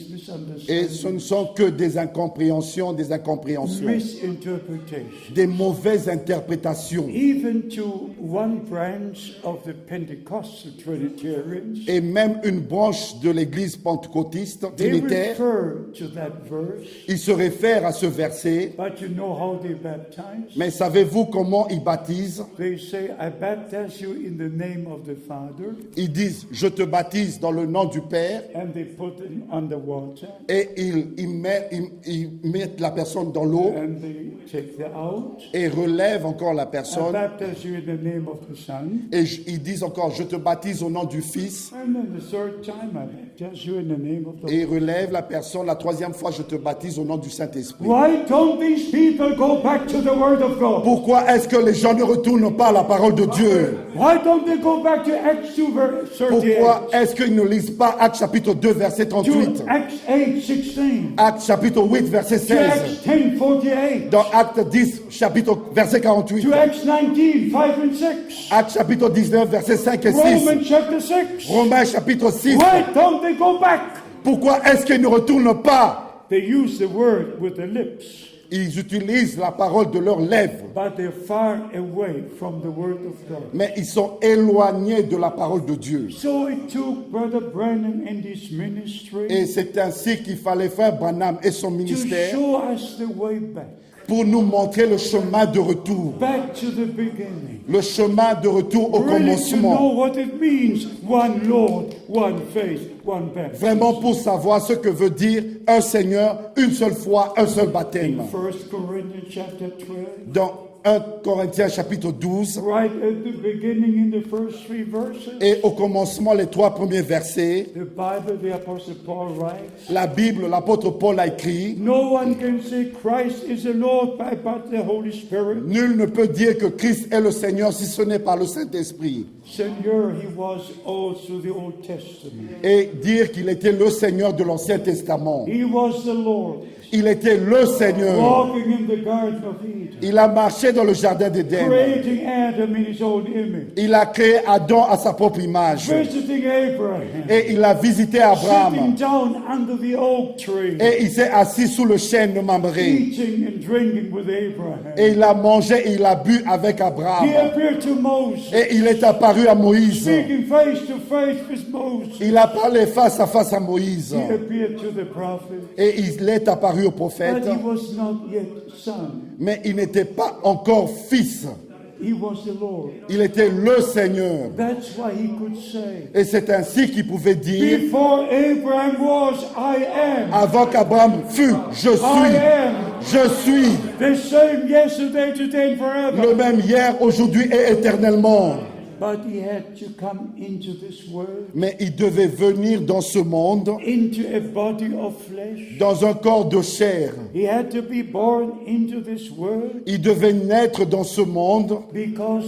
Et ce ne sont que des incompréhensions, misinterpretation. des mauvaises interprétations. Even to one branch of the Pentecostal Trinitarians, Et même une branche de l'église pentecôtiste they trinitaire, refer to that verse, il se réfère à ce verset. but you know how they baptize? Mais savez-vous comment ils baptisent? They say, I baptize you in the name of the Father, Ils disent, je te baptise dans le nom du Père. and they put him under water, Et ils mettent la personne dans l'eau and they take the out. et relèvent encore la I personne. baptize you in the name of the Son, Et ils disent encore, je te baptise au nom du Fils. and then the third time, I baptize you in the name of the Et ils relèvent la personne. La troisième fois, je te baptise au nom du Saint-Esprit. Why don't these people go back to the Word of God? Pourquoi est-ce que les gens ne retournent pas à la parole de Dieu? Why don't they go back to Acts 2, verse 38? Pourquoi est-ce qu'ils ne lisent pas Actes chapitre 2, verset 38? To Acts 8, 16. Actes chapitre 8, verset To 16. Acts 10, 48. Dans Actes 10, chapitre verset 48. To Acts 19, 5 and 6. Actes chapitre 19, verset 5 et 6. Romans chapter 6. Romains chapitre 6. Why don't they go back? Pourquoi est-ce qu'ils ne retournent pas? They use the word with the lips, Ils utilisent la parole de leurs lèvres, but they're far away from the Word of God. mais ils sont éloignés de la parole de Dieu. So it took Brother Branham and his ministry Et c'est ainsi qu'il fallait faire Branham et son to ministère show us the way back. pour nous montrer le chemin de retour. Back to the beginning. Le chemin de retour au Really to know commencement. what it means. One Lord, one faith, one baptism. Vraiment pour savoir ce que veut dire un Seigneur, une seule foi, un seul baptême. 1 Corinthians chapter 12. Dans 1 Corinthiens chapitre 12, right at the beginning in the first 3 verses, et au commencement, les 3 premiers versets, the Bible, the Apostle Paul writes, la Bible, l'apôtre Paul a écrit, no one can say Christ is the Lord but the Holy Spirit. nul ne peut dire que Christ est le Seigneur si ce n'est par le Saint-Esprit. Seigneur, he was all through the Old Testament. Et dire qu'il était le Seigneur de l'Ancien Testament. He was the Lord, Il était le Seigneur. walking in the Garden of Eden, Il a marché dans le jardin d'Éden. creating Adam in his own image, Il a créé Adam à sa propre image. visiting Abraham, Et il a visité sitting Abraham. down under the oak tree, Et il s'est assis sous le chêne de Mamré. eating and drinking with Abraham. Et il a mangé et il a bu avec He Abraham. appeared to Moses, Et il est apparu à Moïse. speaking face to face with Moses. Il a parlé face à face à Moïse. He appeared to the prophet, Et il est apparu au but prophète. he was not yet son. Mais il n'était pas encore fils. He was the Lord. Il était le Seigneur. That's why he could say, Et c'est ainsi qu'il pouvait dire, before Abraham was, I am. avant qu'Abraham fût, je I suis. am. Je suis The same yesterday, today, and forever. le même hier, aujourd'hui et éternellement. But he had to come into this world, Mais il devait venir dans ce monde, into a body of flesh. dans un corps de chair. He had to be born into this world Il devait naître dans ce monde because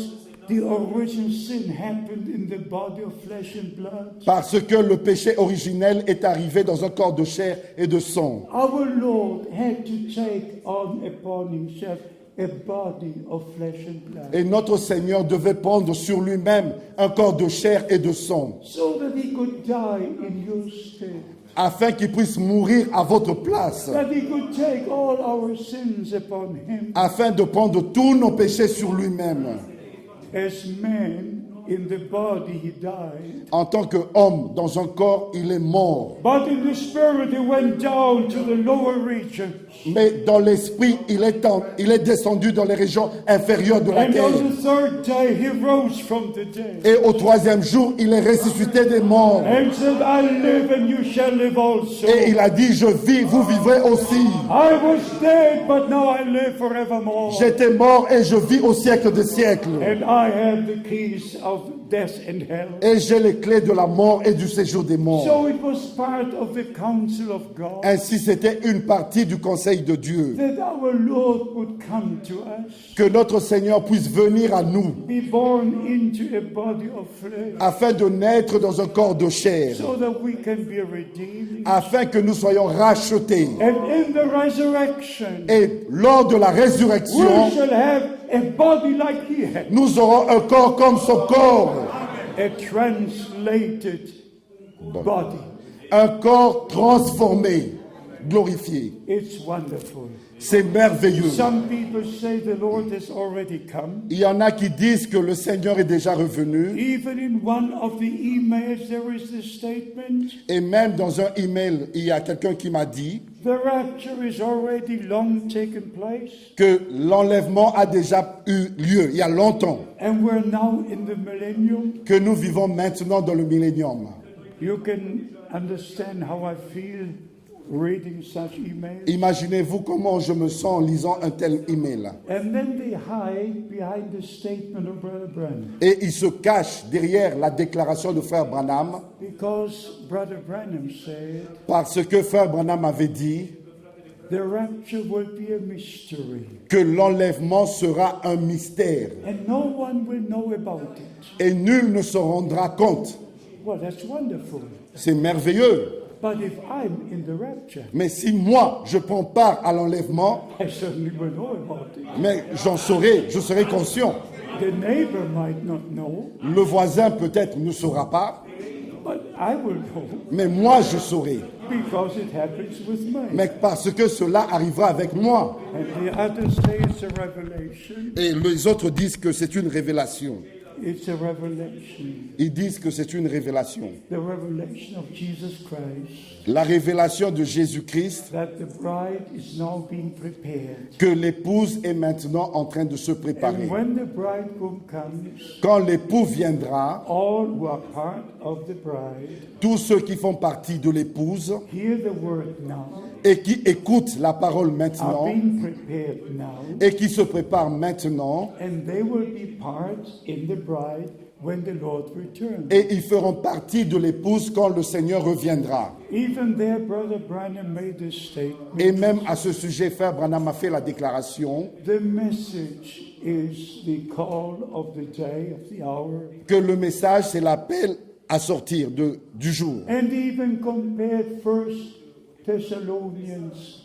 the original sin happened in the body of flesh and blood. parce que le péché originel est arrivé dans un corps de chair et de sang. Our Lord had to take on upon himself a body of flesh and blood, Et notre Seigneur devait prendre sur lui-même un corps de chair et de sang, so that he could die in your stead, afin qu'il puisse mourir à votre place, that he could take all our sins upon him. afin de prendre tous nos péchés sur lui-même. As man, in the body he died, En tant qu'homme, dans un corps, il est mort. but in the spirit he went down to the lower regions. Mais dans l'esprit, il est descendu dans les régions inférieures de la And terre. on the third day he rose from the dead, Et au 3e jour, il est ressuscité des morts. and said, I live and you shall live also. Et il a dit, je vis, vous vivrez aussi. I was dead, but now I live forevermore. J'étais mort et je vis au siècle des siècles. And I have the keys of death and hell. Et j'ai les clés de la mort et du séjour des morts. So it was part of the counsel of God Ainsi, c'était une partie du conseil de Dieu. that our Lord would come to us, Que notre Seigneur puisse venir à nous, be born into a body of flesh, afin de naître dans un corps de chair, so that we can be redeemed. afin que nous soyons rachetés. And in the resurrection, Et lors de la résurrection, we shall have a body like he had, nous aurons un corps comme son corps. a translated body. Un corps transformé, glorifié. It's wonderful. C'est merveilleux. Some people say the Lord has already come. Il y en a qui disent que le Seigneur est déjà revenu. Even in one of the emails, there is this statement: Et même dans un email, il y a quelqu'un qui m'a dit the rapture is already long taken place, que l'enlèvement a déjà eu lieu, il y a longtemps, and we're now in the millennium. que nous vivons maintenant dans le millénium. You can understand how I feel reading such emails. Imaginez-vous comment je me sens en lisant un tel email. And then they hide behind the statement of Brother Branham, Et il se cache derrière la déclaration de Frère Branham, because Brother Branham said parce que Frère Branham avait dit the rapture will be a mystery, que l'enlèvement sera un mystère and no one will know about it. et nul ne se rendra compte. Well, that's wonderful. C'est merveilleux. But if I'm in the rapture, Mais si moi, je prends part à l'enlèvement, I certainly will know about it. mais je serai conscient. The neighbor might not know, Le voisin peut-être ne saura pas, but I will know mais moi je saurai. because it happens with me. Mais parce que cela arrivera avec moi. And the others say it's a revelation. Et les autres disent que c'est une révélation. It's a revelation. Ils disent que c'est une révélation. The revelation of Jesus Christ, La révélation de Jésus-Christ, that the bride is now being prepared. que l'épouse est maintenant en train de se préparer. And when the bridegroom comes, Quand l'époux viendra, all who are part of the bride tous ceux qui font partie de l'épouse hear the word now. et qui écoutent la parole are maintenant being prepared now, et qui se préparent maintenant, and they will be part in the bride when the Lord returns. et ils feront partie de l'épouse quand le Seigneur reviendra. Even there, Brother Branham made a statement. Et même à ce sujet, Frère Branham a fait la déclaration The message is the call of the day, of the hour, que le message, c'est l'appel à sortir du jour. and even compared 1 Thessalonians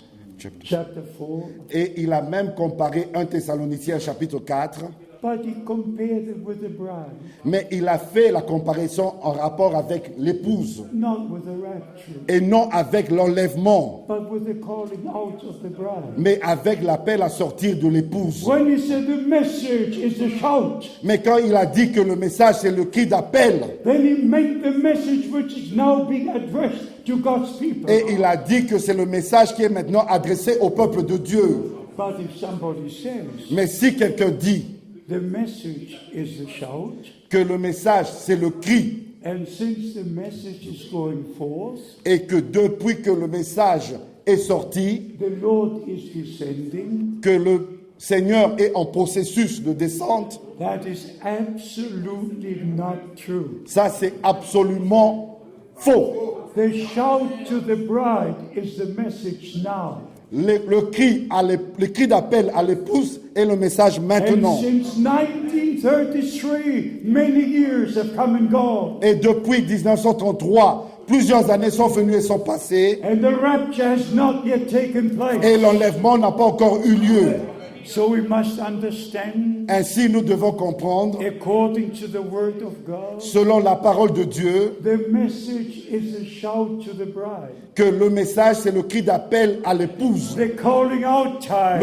chapter 4, Et il a même comparé 1 Thessaloniciens chapitre 4, but he compared it with the bride, mais il a fait la comparaison en rapport avec l'épouse not with the rapture, et non avec l'enlèvement, but with the calling out of the bride. mais avec l'appel à sortir de l'épouse. When he said the message is the shout, Mais quand il a dit que le message, c'est le cri d'appel, then he meant the message which is now being addressed to God's people. et il a dit que c'est le message qui est maintenant adressé au peuple de Dieu. But if somebody says Mais si quelqu'un dit the message is the shout, que le message, c'est le cri, and since the message is going forth, et que depuis que le message est sorti, the Lord is descending, que le Seigneur est en processus de descente, that is absolutely not true. ça c'est absolument faux. The shout to the bride is the message now. Le cri d'appel à l'épouse est le message And maintenant. since 1933, many years have come and gone. Et depuis 1933, plusieurs années sont venues et sont passées, And the rapture has not yet taken place. et l'enlèvement n'a pas encore eu lieu. So we must understand, Ainsi, nous devons comprendre, according to the word of God, selon la parole de Dieu, the message is a shout to the bride. que le message, c'est le cri d'appel à l'épouse. The calling out time.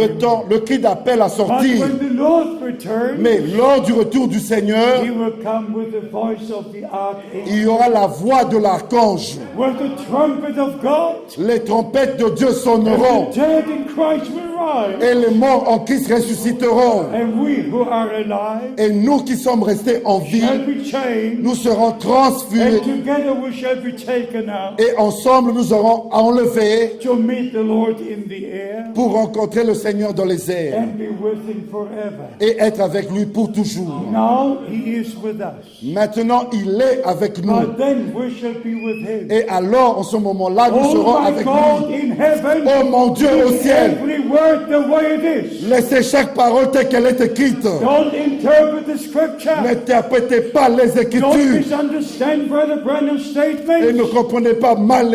Le cri d'appel à But sortir. when the Lord returns, Mais lors du retour du Seigneur, he will come with the voice of the archangel, il y aura la voix de l'archange. with the trumpet of God. Les trompettes de Dieu And sonneront. the dead in Christ will rise. Et les morts en Christ ressusciteront. And we who are alive Et nous qui sommes restés en vie, shall be changed. nous serons transférés. And together we shall be taken out Et ensemble, nous serons enlevés to meet the Lord in the air pour rencontrer le Seigneur dans les airs and be with him forever. et être avec lui pour toujours. Now he is with us. Maintenant, il est avec nous. But then we shall be with him. Et alors, en ce moment-là, nous Oh serons my avec God lui. in heaven, Oh mon Dieu au ciel, every word the way it is. laissez chaque parole telle qu'elle est écrite. Don't interpret the scripture. N'interprétez pas les Don't Écritures misunderstand Brother Branham's et ne statement. comprenez pas mal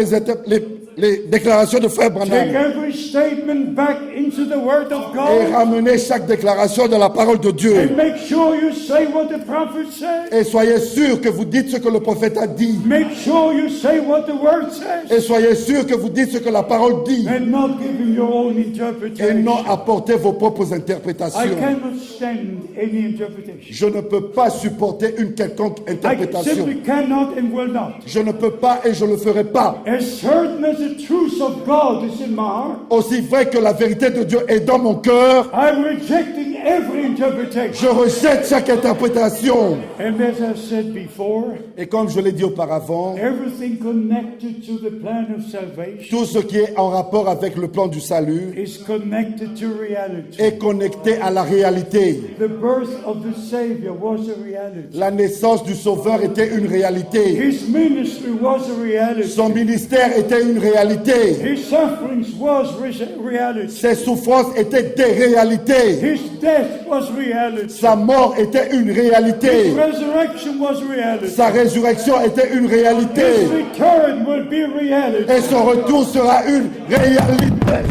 les déclarations de Frère Take Branham. every statement back into the word of Et God ramenez chaque déclaration dans la parole de Dieu. and make sure you say what the prophet said. Et soyez sûrs que vous dites ce que le prophète a dit. Make sure you say what the word says Et soyez sûrs que vous dites ce que la parole dit. and not giving your own Et interpretation. non apporter vos propres I interprétations. cannot stand any interpretation. Je ne peux pas supporter une quelconque I interprétation. simply cannot and will not. Je ne peux pas et je ne le ferai pas. As certain as the truth of God is in my heart, Aussi vrai que la vérité de Dieu est dans mon cœur, I'm rejecting every je interpretation. rejette chaque interprétation. And as I said before, Et comme je l'ai dit auparavant, everything connected to the plan of salvation tout ce qui est en rapport avec le plan du salut is connected to reality. est connecté à la réalité. The birth of the Savior was a reality. La naissance du Sauveur était une réalité. His ministry was a reality. Son ministère était une réalité. His sufferings was reality. Ses souffrances étaient des réalités. His death was reality. Sa mort était une réalité. His resurrection was reality. Sa résurrection était une His réalité. return will be reality. Et son retour sera une réalité.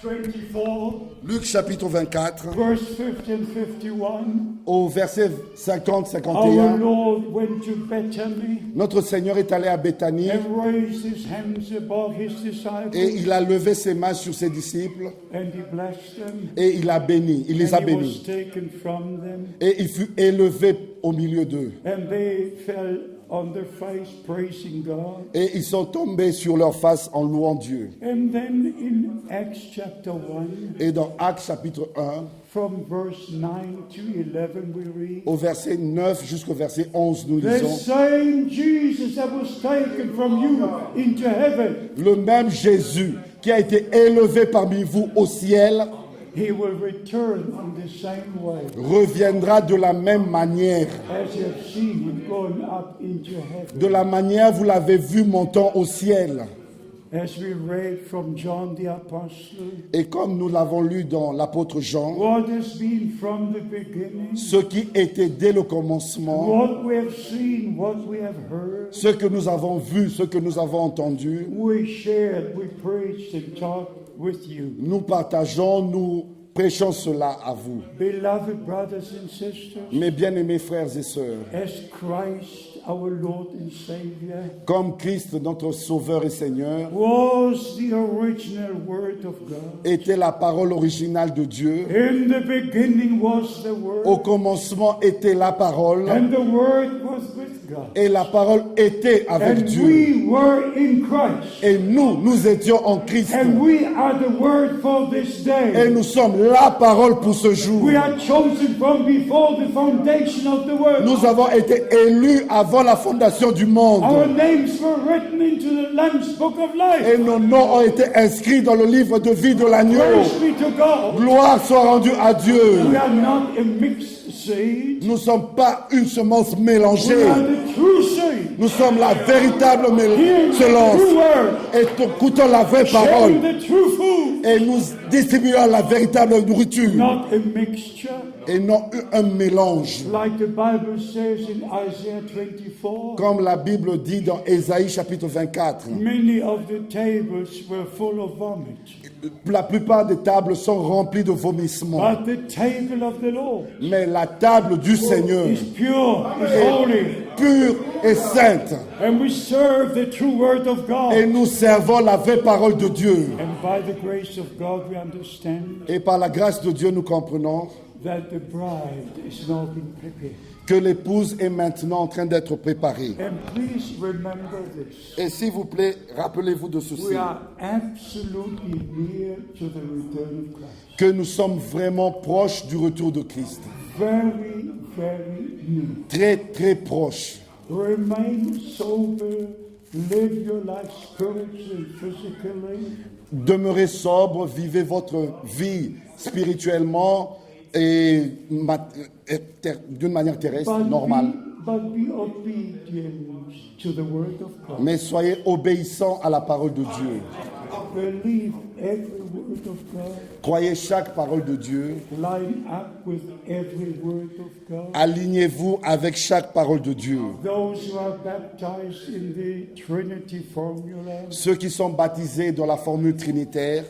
Luke chapter 24, Luc chapitre 24, verse 50 and 51. au verset Our 50-51. Lord went to Bethany Notre Seigneur est allé à Béthanie and raised his hands above his disciples, et il a levé ses mains sur ses disciples and he blessed them, et il a béni, il les a and he was bénis. taken from them, Et il fut élevé au milieu d'eux. and they fell on their face praising God. Et ils sont tombés sur leur face en louant Dieu. And then in Acts chapter 1, Et dans Actes chapitre 1, from verse 9 to 11 we read, au verset 9 jusqu'au verset 11, nous the lisons: same Jesus that was taken from you into heaven, le même Jésus qui a été élevé parmi vous au ciel he will return in the same way reviendra de la même manière. as you have seen him going up into heaven. De la manière vous l'avez vu montant au ciel. As we read from John the Apostle, Et comme nous l'avons lu dans l'apôtre Jean, what has been from the beginning, ce qui était dès le commencement, what we have seen, what we have heard, ce que nous avons vu, ce que nous avons entendu, we shared, we preached and taught with you. nous partageons, nous prêchons cela à vous. Beloved brothers and sisters, Mes bien-aimés frères et sœurs, as Christ, our Lord and Savior, comme Christ, notre Sauveur et Seigneur, was the original Word of God. était la parole originale de Dieu, In the beginning was the au Word, commencement était la parole, and the Word was with God. et la parole était avec And Dieu. we were in Christ. Et nous étions en Christ. And we are the Word for this Et day. nous sommes la parole pour ce jour. We are chosen from before the foundation of the world. Nous avons été élus avant la fondation du Our monde. names were written into the Lamb's Book of Life. Et nos noms ont été inscrits dans le livre de vie de l'agneau. Praise be to God. Gloire soit rendue à Dieu. We are not a mixed seed. Nous ne sommes pas une semence We mélangée. are the true seed. Nous sommes la véritable Hearing the semence. true word. Et écoutons la vraie Sharing parole. the true food. Et nous distribuons la véritable nourriture. Not a mixture. Et non un mélange. Like the Bible says in Isaiah 24. Comme la Bible dit dans Ésaïe chapitre 24. Many of the tables were full of vomit. La plupart des tables sont remplies de vomissements. But the table of the Lord Mais la table du Seigneur is pure, is holy. pure et sainte. And we serve the true word of Et God. nous servons la vraie parole de Dieu. And by the grace of God we understand Et par la grâce de Dieu, nous comprenons that the bride is now being prepared. que l'épouse est maintenant en train d'être préparée. And please remember this. Et s'il vous plaît, rappelez-vous de ceci, We are absolutely near to the return of Christ. que nous sommes vraiment proches du retour de Christ. Very, very near. Très, très proches. Remain sober. Live your life spiritually and physically. Demeurez sobre, vivez votre vie spirituellement et d'une manière terrestre, normale. But be obedient to the word of God. Mais soyez obéissants à la parole de Dieu. Believe every word of God. Croyez chaque parole de Dieu. Line up with every word of God. Alignez-vous avec chaque parole de Dieu. Those who are baptized in the Trinity formula, Ceux qui sont baptisés dans la formule trinitaire,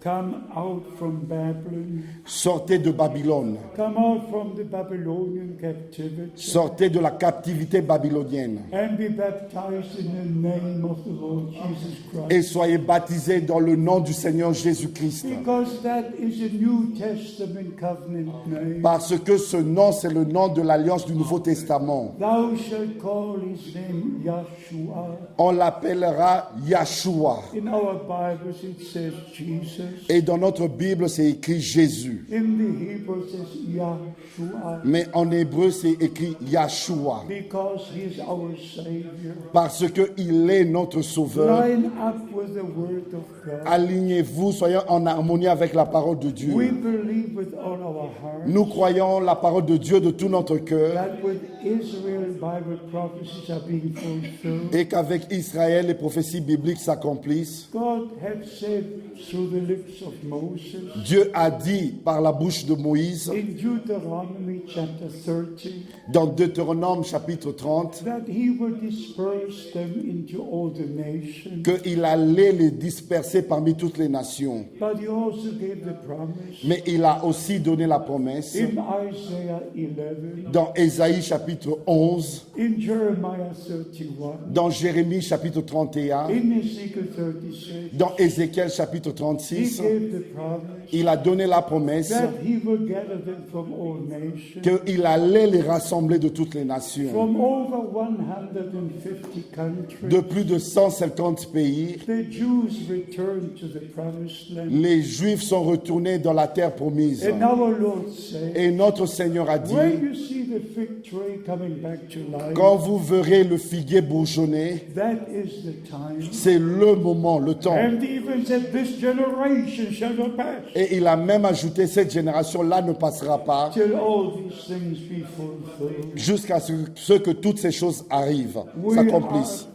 come out from Babylon. sortez de Babylone. Come out from the Babylonian captivity. Sortez de la captivité babylonienne. And be baptized in the name of the Lord Jesus Christ. Et soyez baptisés dans le nom du Seigneur Jésus-Christ. Because that is a New Testament covenant name. Parce que ce nom, c'est le nom de l'Alliance du Nouveau Testament. Thou shalt call his name Yahshua. On l'appellera Yahshua. In our Bibles it says Jesus. Et dans notre Bible, c'est écrit Jésus. In the Hebrew it says Yahshua. Mais en hébreu, c'est écrit Yahshua. Because he is our Savior. Parce qu'il est notre Sauveur. Line up with the Word of God. Alignez-vous, soyez en harmonie avec la parole de Dieu. We believe with all our heart Nous croyons la parole de Dieu de tout notre cœur that with Israel Bible prophecies are being fulfilled. et qu'avec Israël, les prophéties bibliques s'accomplissent. God had said through the lips of Moses Dieu a dit par la bouche de Moïse, in Deuteronomy chapter 30, dans Deutéronome chapitre 30, that he will disperse them into all the nations. qu'il allait les disperser parmi toutes les nations. But he also gave the promise Mais il a aussi donné la promesse in Isaiah 11, dans Ésaïe chapitre 11, in Jeremiah 31, dans Jérémie chapitre 31, in Ezekiel 36, dans Ézéchiel chapitre he 36, promesse. gave the promise Il a donné la promesse that he will gather them from all nations, qu'il allait les rassembler de toutes les nations, from over 150 countries. de plus de 150 pays. The Jews returned to the promised land. Les Juifs sont retournés dans la terre promise. And our Lord said, Et notre Seigneur a dit, when you see the fig tree coming back to life, quand vous verrez le figuier bourgeonner, that is the time. c'est le moment, le temps. And he even said, this generation shall not pass Et il a même ajouté, cette génération-là ne passera pas till all these things be fulfilled. jusqu'à ce que toutes ces choses arrivent, We s'accomplissent.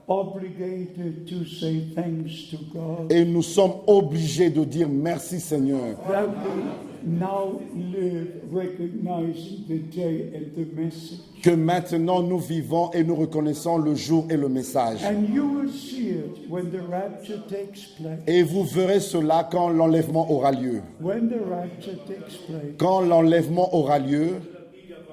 are obligated to say thanks to God Et nous sommes obligés de dire merci Seigneur. that we now live recognizing the day and the message. Que maintenant nous vivons et nous reconnaissons le jour et le message. And you will see it when the rapture takes place. Et vous verrez cela quand l'enlèvement aura lieu. When the rapture takes place, Quand l'enlèvement aura lieu,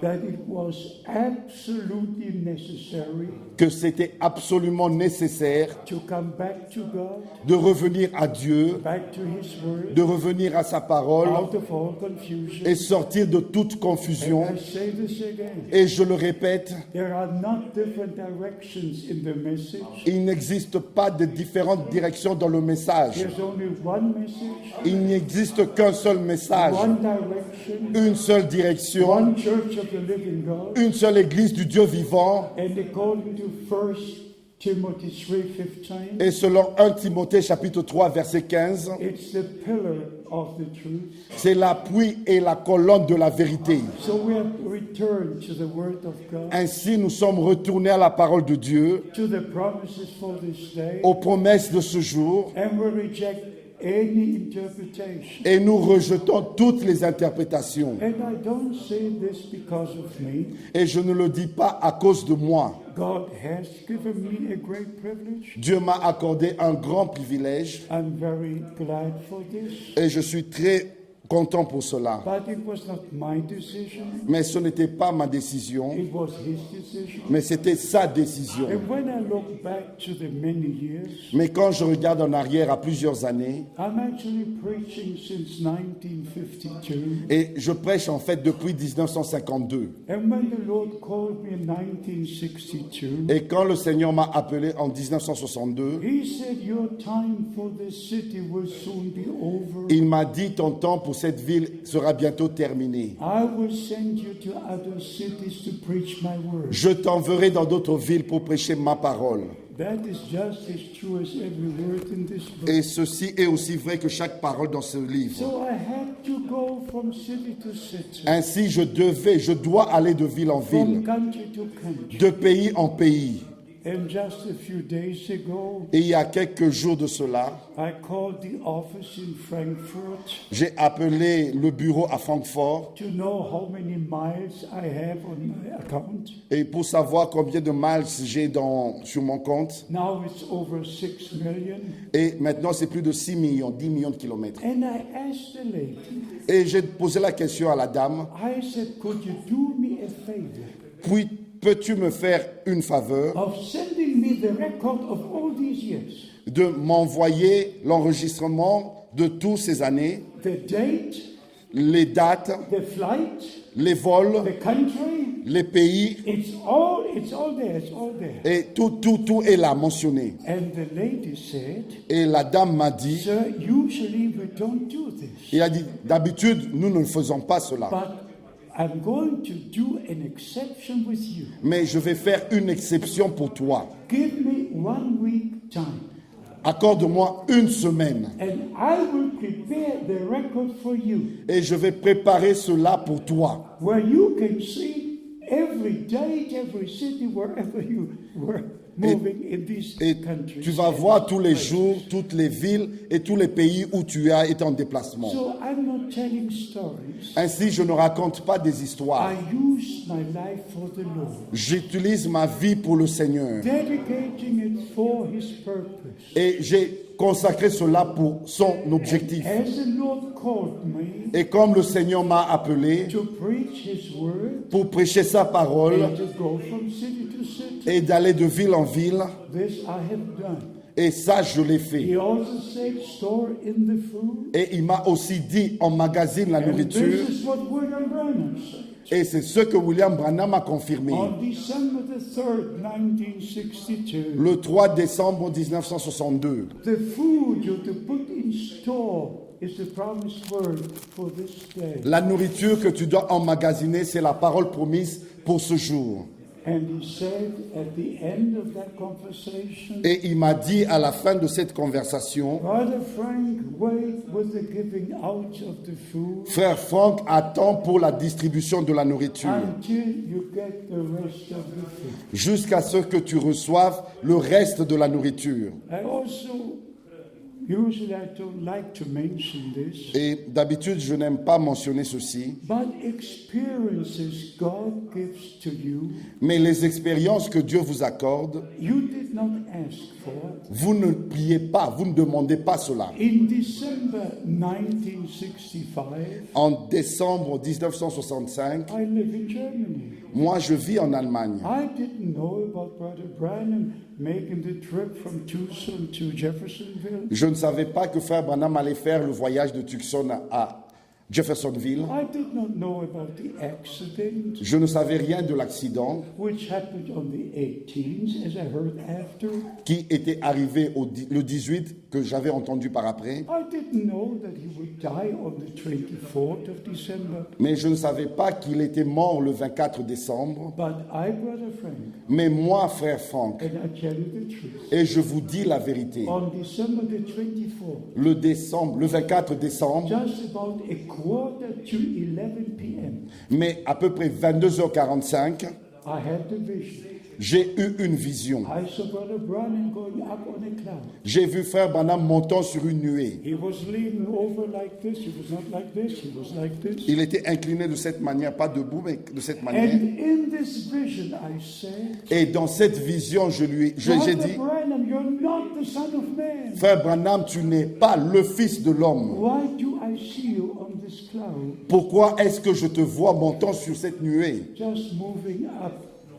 that it was absolutely necessary que c'était absolument nécessaire to come back to God, de revenir à Dieu, back to His Word, de revenir à sa parole out of all confusion. et sortir de toute confusion. I say this again. Et je le répète, There are not different directions in the message. il n'existe pas de différentes directions dans le message. There's only one message, Il n'existe qu'un seul message, one direction, une seule direction, one church of the living God. une seule église du Dieu vivant. And according to 1 Timothy 3:15, Et selon 1 Timothée chapitre 3 verset 15, it's the pillar of the truth. c'est l'appui et la colonne de la vérité. So we have returned to the Word of God, Ainsi nous sommes retournés à la parole de Dieu, to the promises for this day, aux promesses de ce jour, and we reject any interpretation. et nous rejetons toutes les interprétations. And I don't say this because of me. Et je ne le dis pas à cause de moi. God has given me a great privilege. Dieu m'a accordé un grand privilège I'm very glad for this. et je suis très content pour cela. But it was not my decision. Mais ce n'était pas ma décision, It was His decision. mais c'était sa décision. And when I look back to the many years, Mais quand je regarde en arrière à plusieurs années, I'm actually preaching since 1952. et je prêche en fait depuis 1952. And when the Lord called me in 1962, Et quand le Seigneur m'a appelé en 1962, He said, your time for this city will soon be over. il m'a dit, ton temps pour cette ville sera bientôt terminé. I will send you to other cities to preach my word. Je t'enverrai dans d'autres villes pour prêcher ma parole. That is just as true as every word in this book. Et ceci est aussi vrai que chaque parole dans ce livre. So I had to go from city to city, Ainsi, je dois aller de ville en from ville, country to country. de pays en pays. And just a few days ago, Et il y a quelques jours de cela, I called the office in Frankfurt j'ai appelé le bureau à Francfort to know how many miles I have on my account. et pour savoir combien de miles j'ai sur mon compte. Now it's over 6 million. Et maintenant, c'est plus de 6 millions, 10 millions de kilomètres. And I asked the lady, Et j'ai posé la question à la dame, I said, could you do me a favor puis peux-tu me faire une faveur of sending me the record of all these years? de m'envoyer l'enregistrement de toutes ces années, The date, les dates, the flight, les vols, the country, les pays, it's all there, it's all there. et tout est là mentionné. And the lady said, Et la dame m'a dit, sir, usually we don't do this, il a dit, d'habitude, nous ne faisons pas cela. but I'm going to do an exception with you. Mais je vais faire une exception pour toi. Give me 1 week time, Accorde-moi une semaine and I will prepare the record for you, et je vais préparer cela pour toi. where you can see every date, every city, wherever you were moving in these Et countries. tu vas voir tous les jours, toutes les villes et tous les pays où tu as été en déplacement. So I'm not telling stories. Ainsi, je ne raconte pas des histoires. I use my life for the Lord, J'utilise ma vie pour le Seigneur. dedicating it for His purpose. Et j'ai consacré cela pour son objectif. As the Lord called me Et comme le Seigneur m'a appelé to preach His word pour prêcher sa parole and to go from city to city, et d'aller de ville en ville, this I have done. Et ça, je l'ai fait. He also said, store in the food. Et il m'a aussi dit, emmagasine la And nourriture. this is what William Branham said. Et c'est ce que William Branham a confirmé. On December the 3rd, 1962, Le 3 décembre 1962. the food you're to put in store is the promised word for this day. La nourriture que tu dois emmagasiner, c'est la parole promise pour ce jour. And he said at the end of that conversation, Et il m'a dit à la fin de cette conversation, Brother Frank, wait with the giving out of the food Frère Franck attend pour la distribution de la nourriture until you get the rest of the food. jusqu'à ce que tu reçoives le reste de la nourriture. I also, usually I don't like to mention this, Et d'habitude, je n'aime pas mentionner ceci, but experiences God gives to you, mais les expériences que Dieu vous accorde, you did not ask for. vous ne priez pas, vous ne demandez pas cela. In December 1965, En décembre 1965, I live in Germany. moi je vis en Allemagne. I didn't know about Brother Branham making the trip from Tucson to Jeffersonville. Je ne savais pas que Frère Branham allait faire le voyage de Tucson à Jeffersonville. I did not know about the accident, Je ne savais rien de l'accident which happened on the 18th, as I heard after. qui était arrivé le 18, que j'avais entendu par après. I didn't know that he would die on the 24th of December. Mais je ne savais pas qu'il était mort le 24 décembre. But I, Brother Frank, Mais moi, Frère Franck, and I tell you the truth, et je vous dis la vérité, on December the 24th, le 24 décembre, just about a quarter to 11 p.m., mais à peu près 22h45, I had the vision. j'ai eu une vision. I saw Brother Branham going up on a cloud. J'ai vu Frère Branham montant sur une nuée. He was leaning over like this. He was not like this. He was like this. Il était incliné de cette manière, pas debout, mais de cette manière. And in this vision, I said, Et dans cette vision, j'ai Brother dit, Branham, you're not the Son of Man. Frère Branham, tu n'es pas le Fils de l'homme. Why do I see you on this cloud, Pourquoi est-ce que je te vois montant sur cette nuée just moving up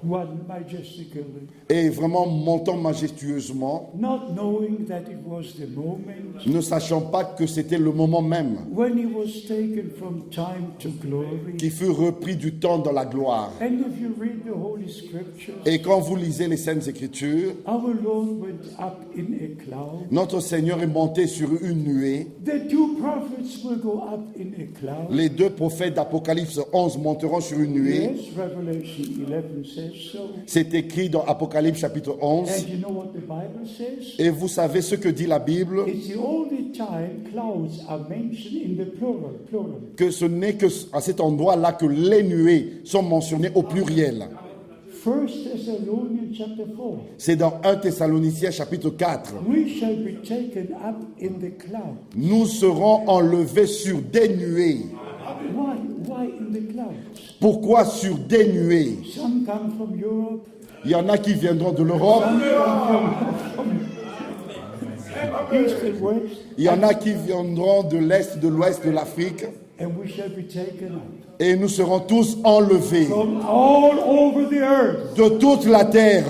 one majestically, et vraiment montant majestueusement, not knowing that it was the moment ne sachant pas que c'était le moment même when he was taken from time to glory? qui fut repris du temps dans la gloire. And if you read the Holy Scriptures, Et quand vous lisez les Saintes Écritures, our Lord went up in a cloud. notre Seigneur est monté sur une nuée. The two prophets will go up in a cloud. Les deux prophètes d'Apocalypse 11 monteront sur une nuée. Yes, Revelation 11 says so. C'est écrit dans Apocalypse chapitre 11. And you know what the Bible says? Et vous savez ce que dit la Bible, It's the only time clouds are mentioned in the plural. que ce n'est que à cet endroit-là que les nuées sont mentionnées au pluriel. 1 Thessalonians chapter 4. C'est dans 1 Thessaloniciens chapitre 4. We shall be taken up in the cloud. Nous serons enlevés sur des nuées. Why in the clouds? Pourquoi sur des nuées? Some come from Europe. Il y en a qui viendront de l'Europe, East and west. il y en a qui viendront de l'Est, de l'Ouest, de l'Afrique, And we shall be taken up. et nous serons tous enlevés From all over the earth. de toute la terre.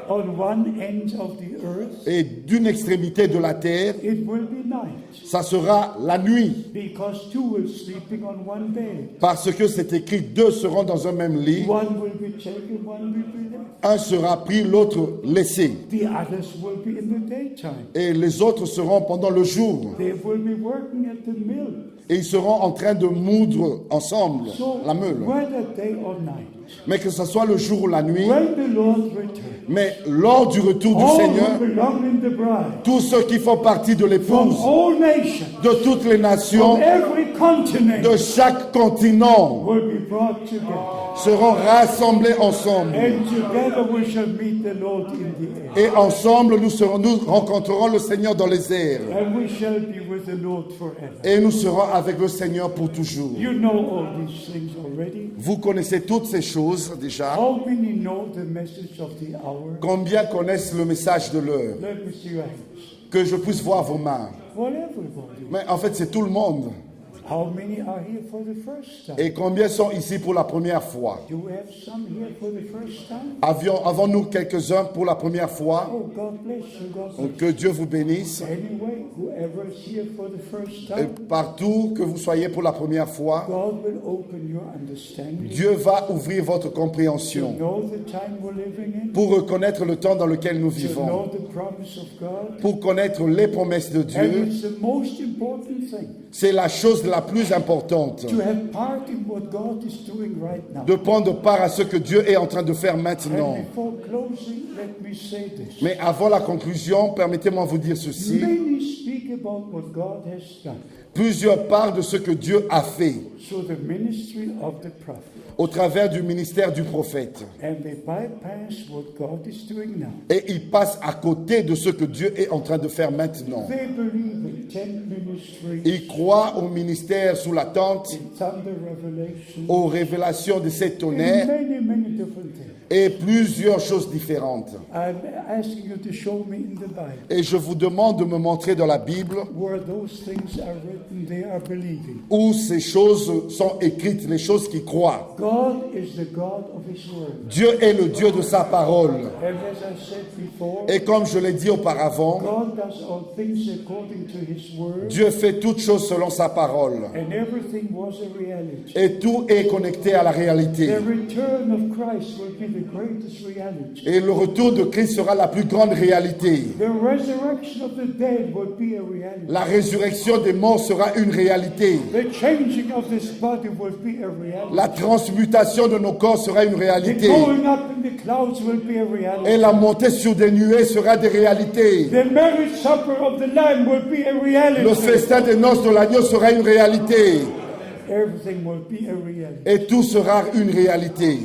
On one end of the earth, Et d'une extrémité de la terre, it will be night. ça sera la nuit. Because two will sleeping on one bed. Parce que c'est écrit, deux seront dans un même lit, One will be taken, one will be left. un sera pris, l'autre laissé. The others will be in the daytime. Et les autres seront pendant le jour. They will be working at the mill. Et ils seront en train de moudre ensemble So la meule. whether day or night, Mais que ce soit le jour ou la nuit, when the Lord returns, mais lors du retour du all Seigneur, who belong in the bride, tous ceux qui font partie de from l'épouse, all nations, de toutes les nations, from every continent, de chaque continent, will be brought together. seront rassemblés ensemble. And together we shall meet the Lord in the air. Et ensemble, nous rencontrerons le Seigneur dans les airs. And we shall be with the Lord forever. Et nous serons avec le Seigneur pour toujours. You know all these things already. Vous connaissez toutes ces choses déjà. How many know the message of the hour? Combien connaissent le message de l'heure? Let me see your hands. Que je puisse voir vos mains. Well, everybody. Mais en fait, c'est tout le monde. How many are here for the first time? Et combien sont ici pour la première fois? Do we have some here for the first time? Avons-nous quelques-uns pour la première fois? Oh, God bless you, God bless Donc, que Dieu vous bénisse. you. Anyway, whoever is here for the first Et time, partout que vous soyez pour la première fois, God will open your understanding Dieu va ouvrir votre to compréhension know the time we're living in, pour reconnaître le temps dans lequel nous to vivons, know the promise of God. pour connaître les promesses de And Dieu. it's the most important thing C'est la chose la plus importante, to have part in what God is doing right now. de prendre part à ce que Dieu est en train de faire maintenant. And before closing, let me say this. Mais avant la conclusion, permettez-moi de vous dire ceci. Many speak about what God has done. Plusieurs parlent de ce que Dieu a fait So the ministry of the prophet. au travers du ministère du prophète. And they bypass what God is doing now. Et ils passent à côté de ce que Dieu est en train de faire maintenant. They believe in 10 ministries, Ils croient au ministère sous la tente, in thunder revelation, aux révélations de ces in tonnerres many different things. et plusieurs choses différentes. I'm asking you to show me in the Bible Et je vous demande de me montrer dans la Bible where those things are written, they are believing. où ces choses sont écrites, les choses qui croient. God is the God of His Word. Dieu est le Dieu de sa parole. And as I said before, Et comme je l'ai dit auparavant, God does all things according to His Word, Dieu fait toutes choses selon sa parole. and everything was a reality. Et tout est connecté à la réalité. The return of Christ will be the greatest reality. Et le retour de Christ sera la plus grande réalité. The resurrection of the dead will be a reality. La résurrection des morts sera une réalité. The changing of this body will be a reality. La transmutation de nos corps sera une The réalité. going up in the clouds will be a Et reality. la montée sur des nuées sera des réalités. The marriage supper of the Lamb will be a Le reality. festin des noces de l'agneau sera une réalité. Everything will be a reality. Et tout sera une réalité.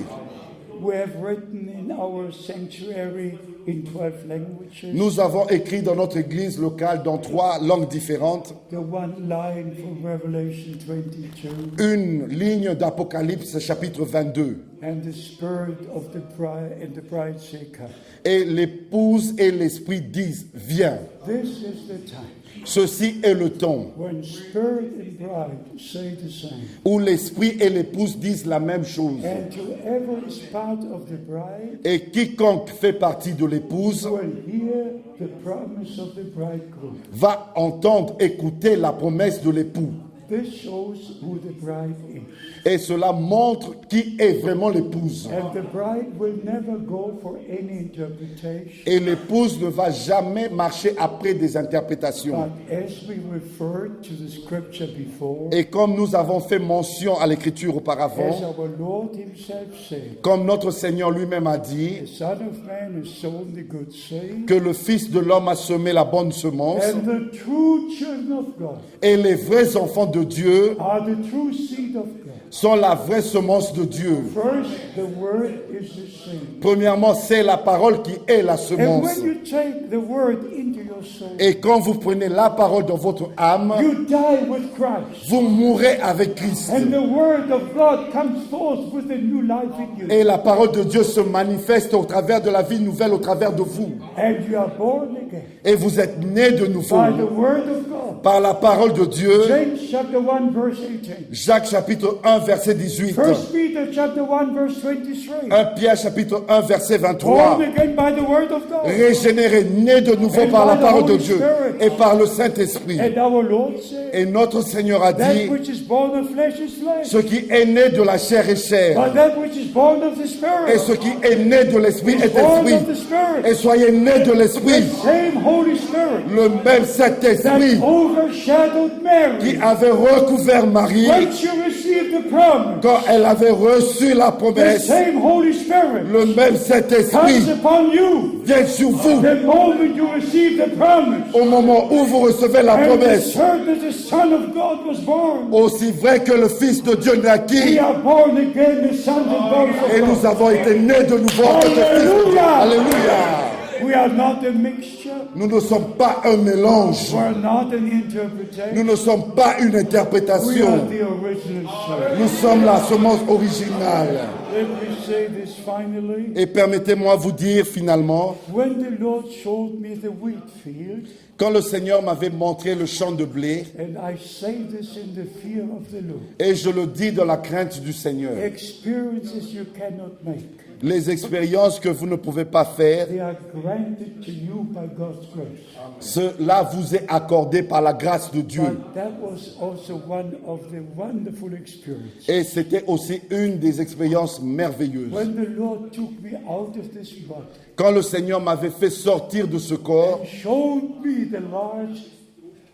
We have written in our sanctuary in 12 languages. Nous avons écrit dans notre église locale dans 3 langues différentes The one line from Revelation 22. une ligne d'Apocalypse chapitre 22. And the spirit of the bride and the bride say, come. Et l'épouse et l'esprit disent, viens. This is the time Ceci est le temps when spirit and bride say the same. où l'esprit et l'épouse disent la même chose. And whoever is part of the bride Et quiconque fait partie de l'épouse will hear the promise of the bridegroom. va entendre, écouter la promesse de l'époux. This shows who the bride is. Et cela montre qui est vraiment l'épouse. And the bride will never go for any interpretation. Et l'épouse ne va jamais marcher après des interprétations. But as we referred to the scripture before, Et comme nous avons fait mention à l'écriture as auparavant, our Lord himself said, comme notre Seigneur lui-même a dit, the Son of Man has sown the good seed, que le Fils de l'homme a semé la bonne semence, and the true children of God et les vrais enfants de Dieu are the true seed of God. sont la vraie semence de Dieu. First, the word is the seed. Premièrement, c'est la parole qui est la And semence. when you take the word into your soul, Et quand vous prenez la parole dans votre âme, you die with Christ. vous mourrez avec Christ. And the word of God comes forth with a new life in you. Et la parole de Dieu se manifeste au travers de la vie nouvelle, au travers de vous. And you are born again Et vous êtes nés de nouveau by the word of God. par la parole de Dieu. James chapter 1 verse 18. Jacques chapitre 1 verset 18. 1 Peter chapter 1 verse 23. 1 Pierre chapitre 1 verset Born 23. again by the word of God. Régénérés, nés de nouveau par la parole de Dieu et par le Saint-Esprit. And our Lord said, Et notre Seigneur a that dit, which is born of flesh is flesh, ce qui est né de la chair est chair. but that which is born of the Et Spirit ce qui est né de l'Esprit is est born of the esprit. Spirit. Et soyez nés de The l'Esprit. same Holy Spirit Le même Saint-Esprit that overshadowed qui Mary avait recouvert Marie when she received the promise. quand elle avait reçu la The promesse. same Holy Spirit Le même Saint-Esprit comes upon you vient sur vous the moment you receive the promise. au moment où vous recevez la And the promesse. church that the Son of God was born. Aussi vrai que le Fils de Dieu We naquit, are born again, the sons and daughters et of nous God. avons été nés de nouveau en tant que fils de Dieu. Alléluia. We are not a mixture. Nous ne sommes pas un mélange. We are not an Nous interpretation. ne sommes pas une We are interprétation. the original church. Nous sommes la semence originale. Let me say this finally. Et permettez-moi vous dire finalement, When the Lord showed me the wheat field, quand le Seigneur m'avait montré le champ de blé, and I say this in the fear of the Lord, et je le dis dans la crainte du Seigneur, experiences you cannot make, les expériences que vous ne pouvez pas faire, they are granted to you by God's grace. cela vous est accordé par la grâce de Dieu. But that was also one of the wonderful experiences. Et c'était aussi une des expériences merveilleuses. When the Lord took me out of this body, Quand le Seigneur m'avait fait sortir de ce corps, showed me the large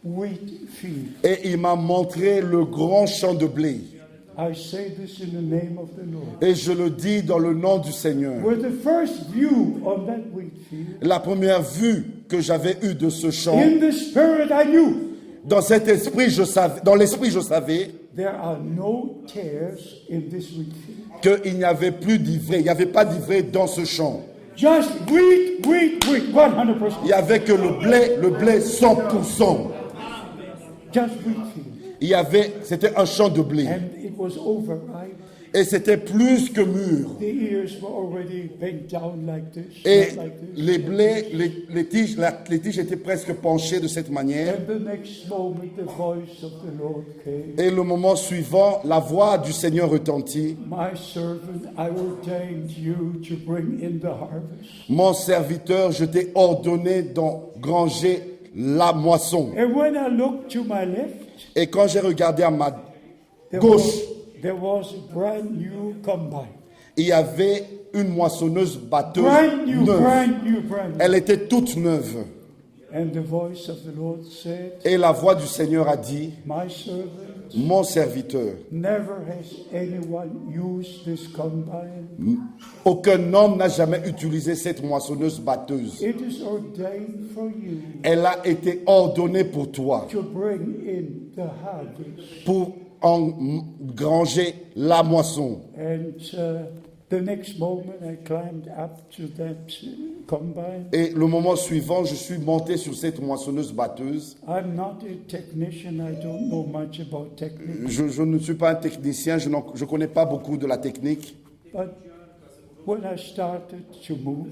wheat field. et il m'a montré le grand champ de blé. I say this in the name of the Lord. Et je le dis dans le nom du Seigneur. With the first view on that wheat field, La première vue que j'avais eue de ce champ, in the spirit I knew dans cet esprit, dans l'esprit, je savais there are no tares in this wheat field. qu'il n'y avait plus d'ivraie, il n'y avait pas d'ivraie dans ce champ. Just wheat, 100%. Il n'y avait que le blé 100%. Just wheat field. C'était un champ de blé. And it was overripe. Et c'était plus que mûr. The ears were already bent down like this. Et not like this. les blés, les tiges étaient presque penchées de cette manière. And the next moment the voice of the Lord came. Et le moment suivant, la voix du Seigneur retentit. My servant, I ordained you to bring in the harvest. Mon serviteur, je t'ai ordonné d'engranger la moisson. And when I looked to my left, Et quand j'ai regardé à ma there gauche, there was a brand new combine. il y avait une moissonneuse batteuse Brand new, neuve. brand new, brand new. Elle était toute neuve. And the voice of the Lord said, Et la voix du Seigneur a dit, my servant, mon serviteur, never has anyone used this combine. aucun homme n'a jamais utilisé cette moissonneuse batteuse. It is ordained for you Elle a été ordonnée pour toi, to bring in the harvest. pour engranger la moisson. And the next moment I climbed up to that combine. Et le moment suivant, je suis monté sur cette moissonneuse batteuse. I'm not a technician. I don't know much about technique. Je ne suis pas un technicien, je ne connais pas beaucoup de la technique. But when I started to move,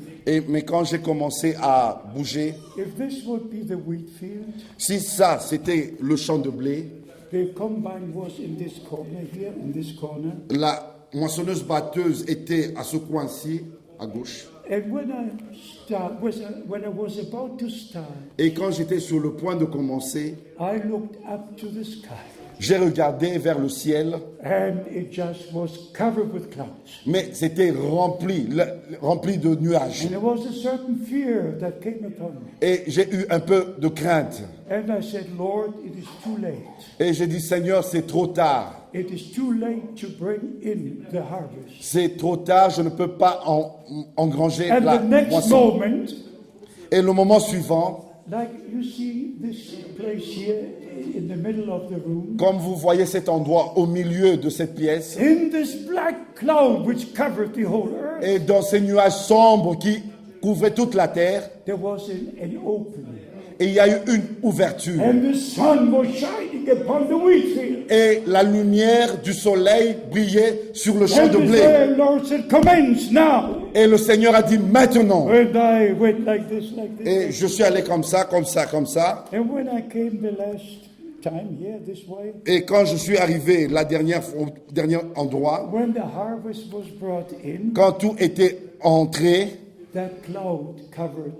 Mais quand j'ai commencé à bouger, if this would be the wheat field, si ça c'était le champ de blé, the combine was in this corner here, in this corner. la moissonneuse batteuse était à ce coin-ci, à gauche. And when I was about to start, Et quand j'étais sur le point de commencer, I looked up to the sky, j'ai regardé vers le ciel, and it just was covered with clouds. mais c'était rempli de nuages. And there was a certain fear that came upon me. Et j'ai eu un peu de crainte. And I said, Lord, it is too late. Et j'ai dit, Seigneur, c'est trop tard. It is too late to bring in the harvest. C'est trop tard, je ne peux pas engranger And la the next moisson. moment, Et le moment suivant, like you see this place here in the middle of the room, comme vous voyez cet endroit au milieu de cette pièce, in this black cloud which covered the whole earth, et dans ces nuages sombres qui couvraient toute la terre, there was an opening. et il y a eu une ouverture. And the sun was shining upon the wheat field. Et la lumière du soleil brillait sur le champ And de blé. the Lord said, commence now. Et le Seigneur a dit maintenant. And I went like this, like this. Et je suis allé comme ça, comme ça, comme ça. And when I came the last time here, this way, Et quand je suis arrivé au dernier endroit, when the harvest was brought in, quand tout était entré that cloud covered.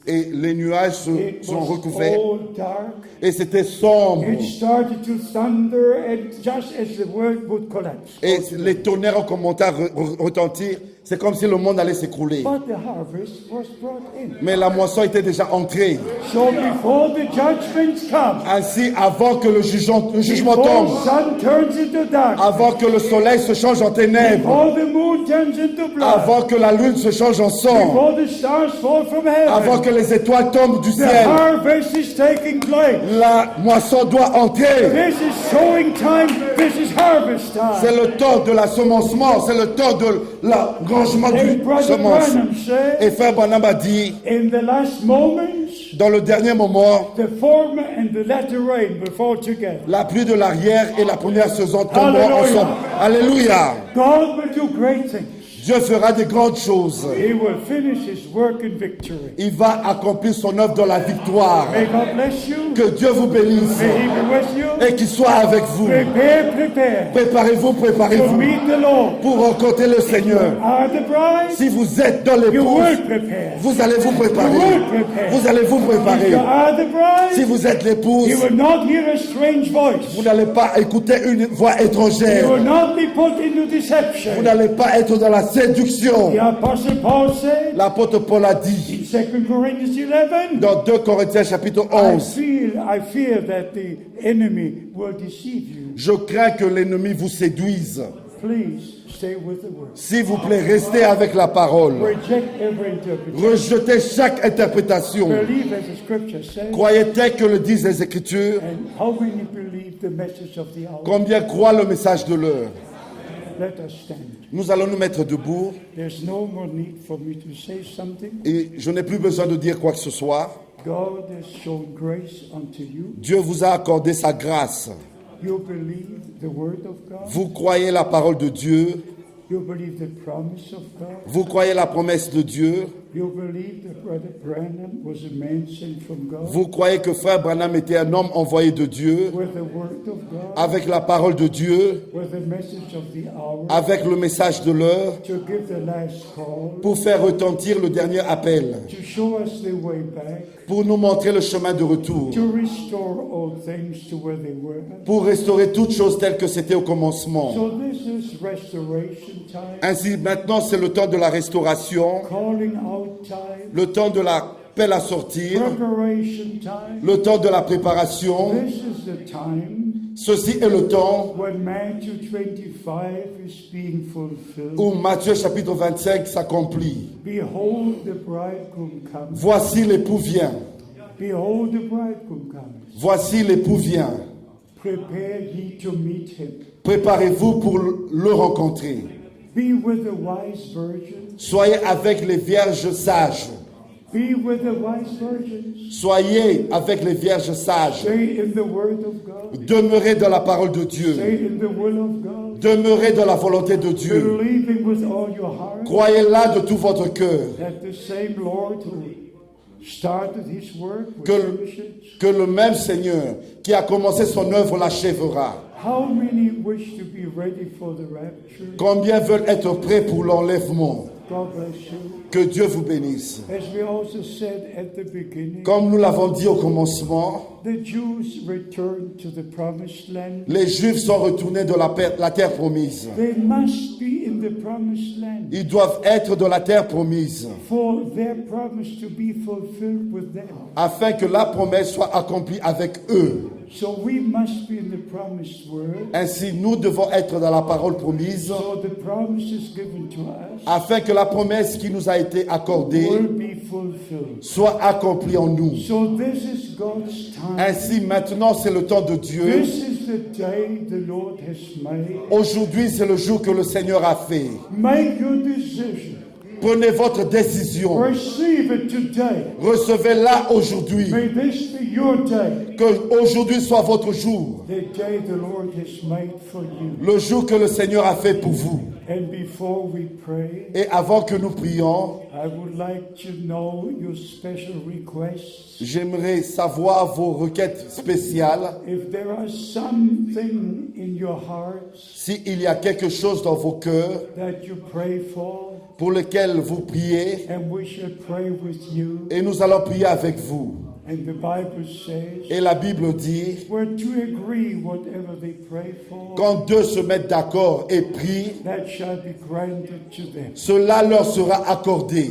et les nuages se It sont was recouverts all dark. et c'était sombre. It started to thunder, and just as the world would collapse. Et les tonnerres ont commencé à retentir. C'est comme si le monde allait s'écrouler. But the harvest was brought in. Mais la moisson était déjà entrée. So before the judgments come, Ainsi, avant que le jugement before tombe, sun turns into darkness, avant que le soleil se change en ténèbres, before the moon turns into blood, avant que la lune se change en sang, before the stars fall from heaven, avant que les étoiles tombent du the ciel, harvest is taking place. la moisson doit entrer. This is sowing time. This is harvest C'est time. le temps de l'assommacement, c'est le temps de l'engrangement And du Brother semence. Branham Et said, Frère Branham a dit, in the last moments, Dans le dernier moment, the former and the latter rain will fall together. la pluie de l'arrière et la première saison tomberont Alléluia. ensemble. Alléluia. God will do great things. Dieu fera des grandes choses. He will finish his work in victory. Il va accomplir son œuvre dans la victoire. May God bless you. Que Dieu vous bénisse May he be with you. et qu'il soit avec vous. Prepare Préparez-vous, to préparez-vous meet the Lord. pour rencontrer le Seigneur. Are the bride? Si vous êtes dans You l'épouse, will prepare. vous allez vous préparer. You will prepare. Vous allez vous If préparer. you are the bride, Si vous êtes l'épouse, you will not hear a strange voice. vous n'allez pas écouter une voix You étrangère. will not be put into Vous deception. n'allez pas être dans la séduction. The Apostle Paul said L'apôtre Paul a dit in 2 Corinthians 11, dans 2 Corinthiens chapitre 11, I fear that the enemy will deceive you. je crains que l'ennemi vous séduise. Please stay with the word. S'il vous plaît, restez avec la parole. Reject every interpretation. Rejetez chaque interprétation. Believe as the scripture says. Croyez tel que le disent les Écritures. And how many believe the message of the hour? Combien croient le message de l'heure? Let us stand. Nous allons nous mettre debout There's no more need for me to say something. et je n'ai plus besoin de dire quoi que ce soit. God has shown grace unto you. Dieu vous a accordé sa grâce. You believe the word of God. Vous croyez la parole de Dieu. You believe the promise of God. Vous croyez la promesse de Dieu. You believe that Brother Branham was a man sent from God Vous croyez que frère Branham était un homme envoyé de Dieu with the word of God, avec la parole de Dieu, with the message of the hour, avec le message de l'heure to give the last call, pour faire retentir le dernier appel, to show us the way back, pour nous montrer le chemin de retour, to restore all things to where they were. pour restaurer toutes choses telles que c'était au commencement. So this is restoration time, Ainsi, maintenant, c'est le temps de la restauration, calling out time, le temps de la pelle à sortir, preparation time. le temps de la préparation. This is the time Ceci est le temps when Matthew 25 is being fulfilled. où Matthieu chapitre 25 s'accomplit. Behold, the bridegroom comes. Voici l'époux vient. Behold, the bridegroom comes. Voici l'époux vient. Prepare ye to meet him. Préparez-vous pour le rencontrer. Be with the wise virgins. Soyez avec les vierges sages. Be with the wise virgins. Soyez avec les vierges sages. Stay in the word of God. Demeurez dans la parole de Dieu. Stay in the will of God. Demeurez dans la volonté de Dieu. Believing with all your heart Croyez là de tout votre cœur that the same Lord who started his work will que, finish it. que le même Seigneur qui a commencé son œuvre l'achèvera. How many wish to be ready for the rapture? Combien veulent être prêts pour l'enlèvement? God bless you. Que Dieu vous bénisse. As we also said at the beginning, Comme nous l'avons dit au commencement, the Jews returned to the promised land. les Juifs sont retournés de la terre promise. They must be in the promised land Ils doivent être dans la terre promise for their promise to be fulfilled with them. afin que la promesse soit accomplie avec eux. So we must be in the promised word. Ainsi, nous devons être dans la parole promise So the promise is given to us afin que la promesse qui nous a été accordée will be fulfilled. soit accomplie en nous. So this is God's time. Ainsi, maintenant, c'est le temps de Dieu. This is the day the Lord has made. Aujourd'hui, c'est le jour que le Seigneur a fait. Make your decision. Prenez votre décision. Receive it today. Recevez-la aujourd'hui. May this be your day. Que aujourd'hui soit votre jour. The day the Lord has made for you. Le jour que le Seigneur a fait pour vous. And before we pray, Et avant que nous prions, I would like to know your special requests. j'aimerais savoir vos requêtes spéciales. If there are something in your hearts S'il y a quelque chose dans vos cœurs that you pray for, pour lequel vous priez, and we shall pray with you. et nous allons prier avec vous. And the Bible says, Et la Bible dit, where to agree whatever they pray for, quand deux se mettent d'accord et prient, that shall be granted to them. cela leur sera accordé.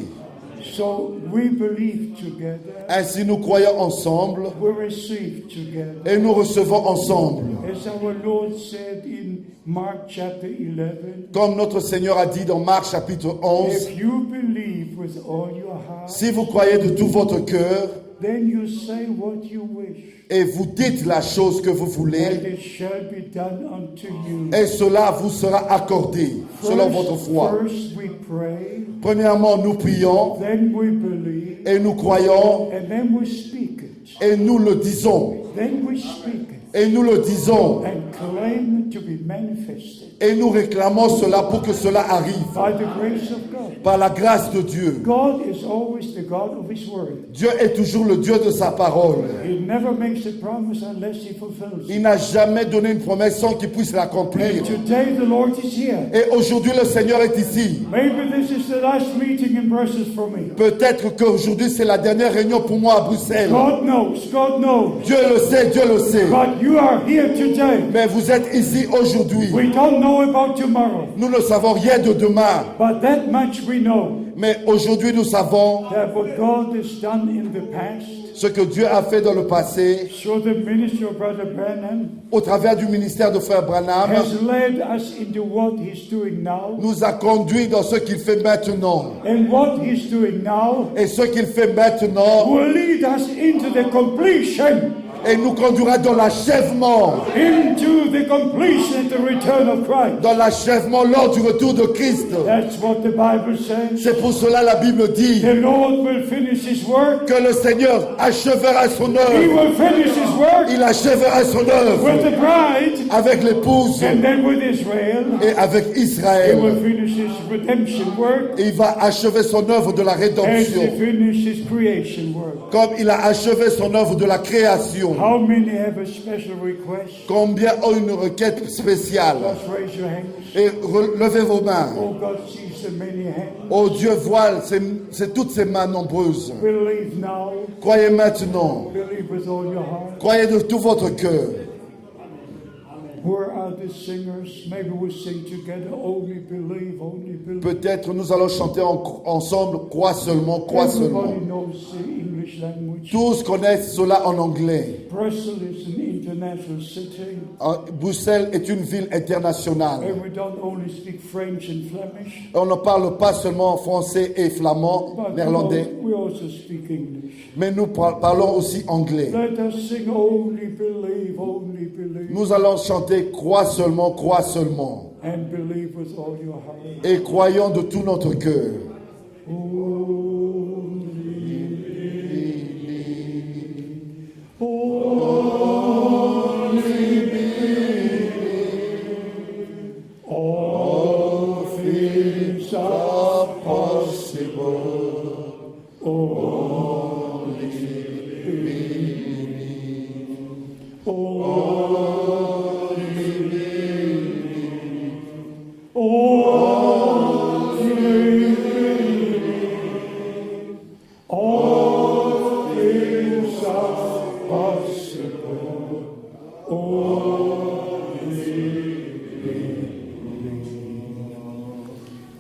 So we believe together, Ainsi nous croyons ensemble we receive together. et nous recevons ensemble. As our Lord said in Mark chapter 11, Comme notre Seigneur a dit dans Marc chapitre 11, if you believe with all your heart, si vous croyez de tout votre cœur, Then you say what you wish, et vous dites la chose que vous and voulez, it shall be done unto you. et cela vous sera accordé selon votre foi. First we pray, Premièrement, nous prions then we believe, et nous croyons and then we speak it. et nous le disons. Then we speak it Et nous le disons. and claim it to be manifested Et nous réclamons cela pour que cela arrive. by the grace of God. Par la grâce de Dieu. God is always the God of His word. Dieu est toujours le Dieu de sa parole. He never makes a promise unless He fulfills it. Il n'a jamais donné une promesse sans qu'il puisse l'accomplir. And today the Lord is here. Et aujourd'hui, le Seigneur est ici. Maybe this is the last meeting in Brussels for me. Peut-être qu'aujourd'hui, c'est la dernière réunion pour moi à Bruxelles. God knows. God knows. Dieu le sait, Dieu le sait. But you are here today. Mais vous êtes ici aujourd'hui. We don't know about tomorrow. Nous ne savons rien de demain. But that much we know. Mais aujourd'hui, nous savons That what God has done in the past, ce que Dieu a fait dans le passé through the ministry of Brother Branham, au travers du ministère de Frère Branham, has led us into what He's doing now. nous a conduits dans ce qu'il fait maintenant. And what He's doing now Et ce qu'il fait maintenant, will lead us into the completion, et nous conduira dans l'achèvement, into the completion at the return of Christ. dans l'achèvement lors du retour de Christ. That's what the Bible says. C'est pour cela la Bible dit The Lord will finish His work. que le Seigneur achèvera son He œuvre. will finish His work Il achèvera son œuvre with the bride, avec l'épouse and then with Israel. et avec He will Israël. finish His redemption work Et il va achever son œuvre de la as He rédemption, finished His creation work. comme il a achevé son œuvre de la création. How many have a special request? Combien ont une requête spéciale? Just raise your hands. Et levez vos mains. Oh, God sees the many hands. Oh Dieu voit c'est toutes ces mains nombreuses. Believe now. Croyez maintenant. Believe with all your heart. Croyez de tout votre cœur. Where are the singers? Maybe we'll sing together. Only believe, only believe. Peut-être nous allons chanter ensemble. Crois seulement, crois seulement. Everybody knows the English language. Tous connaissent cela en anglais. Brussels is an international city. Bruxelles est une ville internationale. And we don't only speak French and Flemish, On ne parle pas seulement français et flamand, but néerlandais, we also speak English. mais nous parlons aussi anglais. Let us sing only believe, only believe. Nous allons chanter crois seulement, And believe with all your heart. et croyons de tout notre cœur. All things are possible. Only believe. Only believe. Only believe. All things are possible.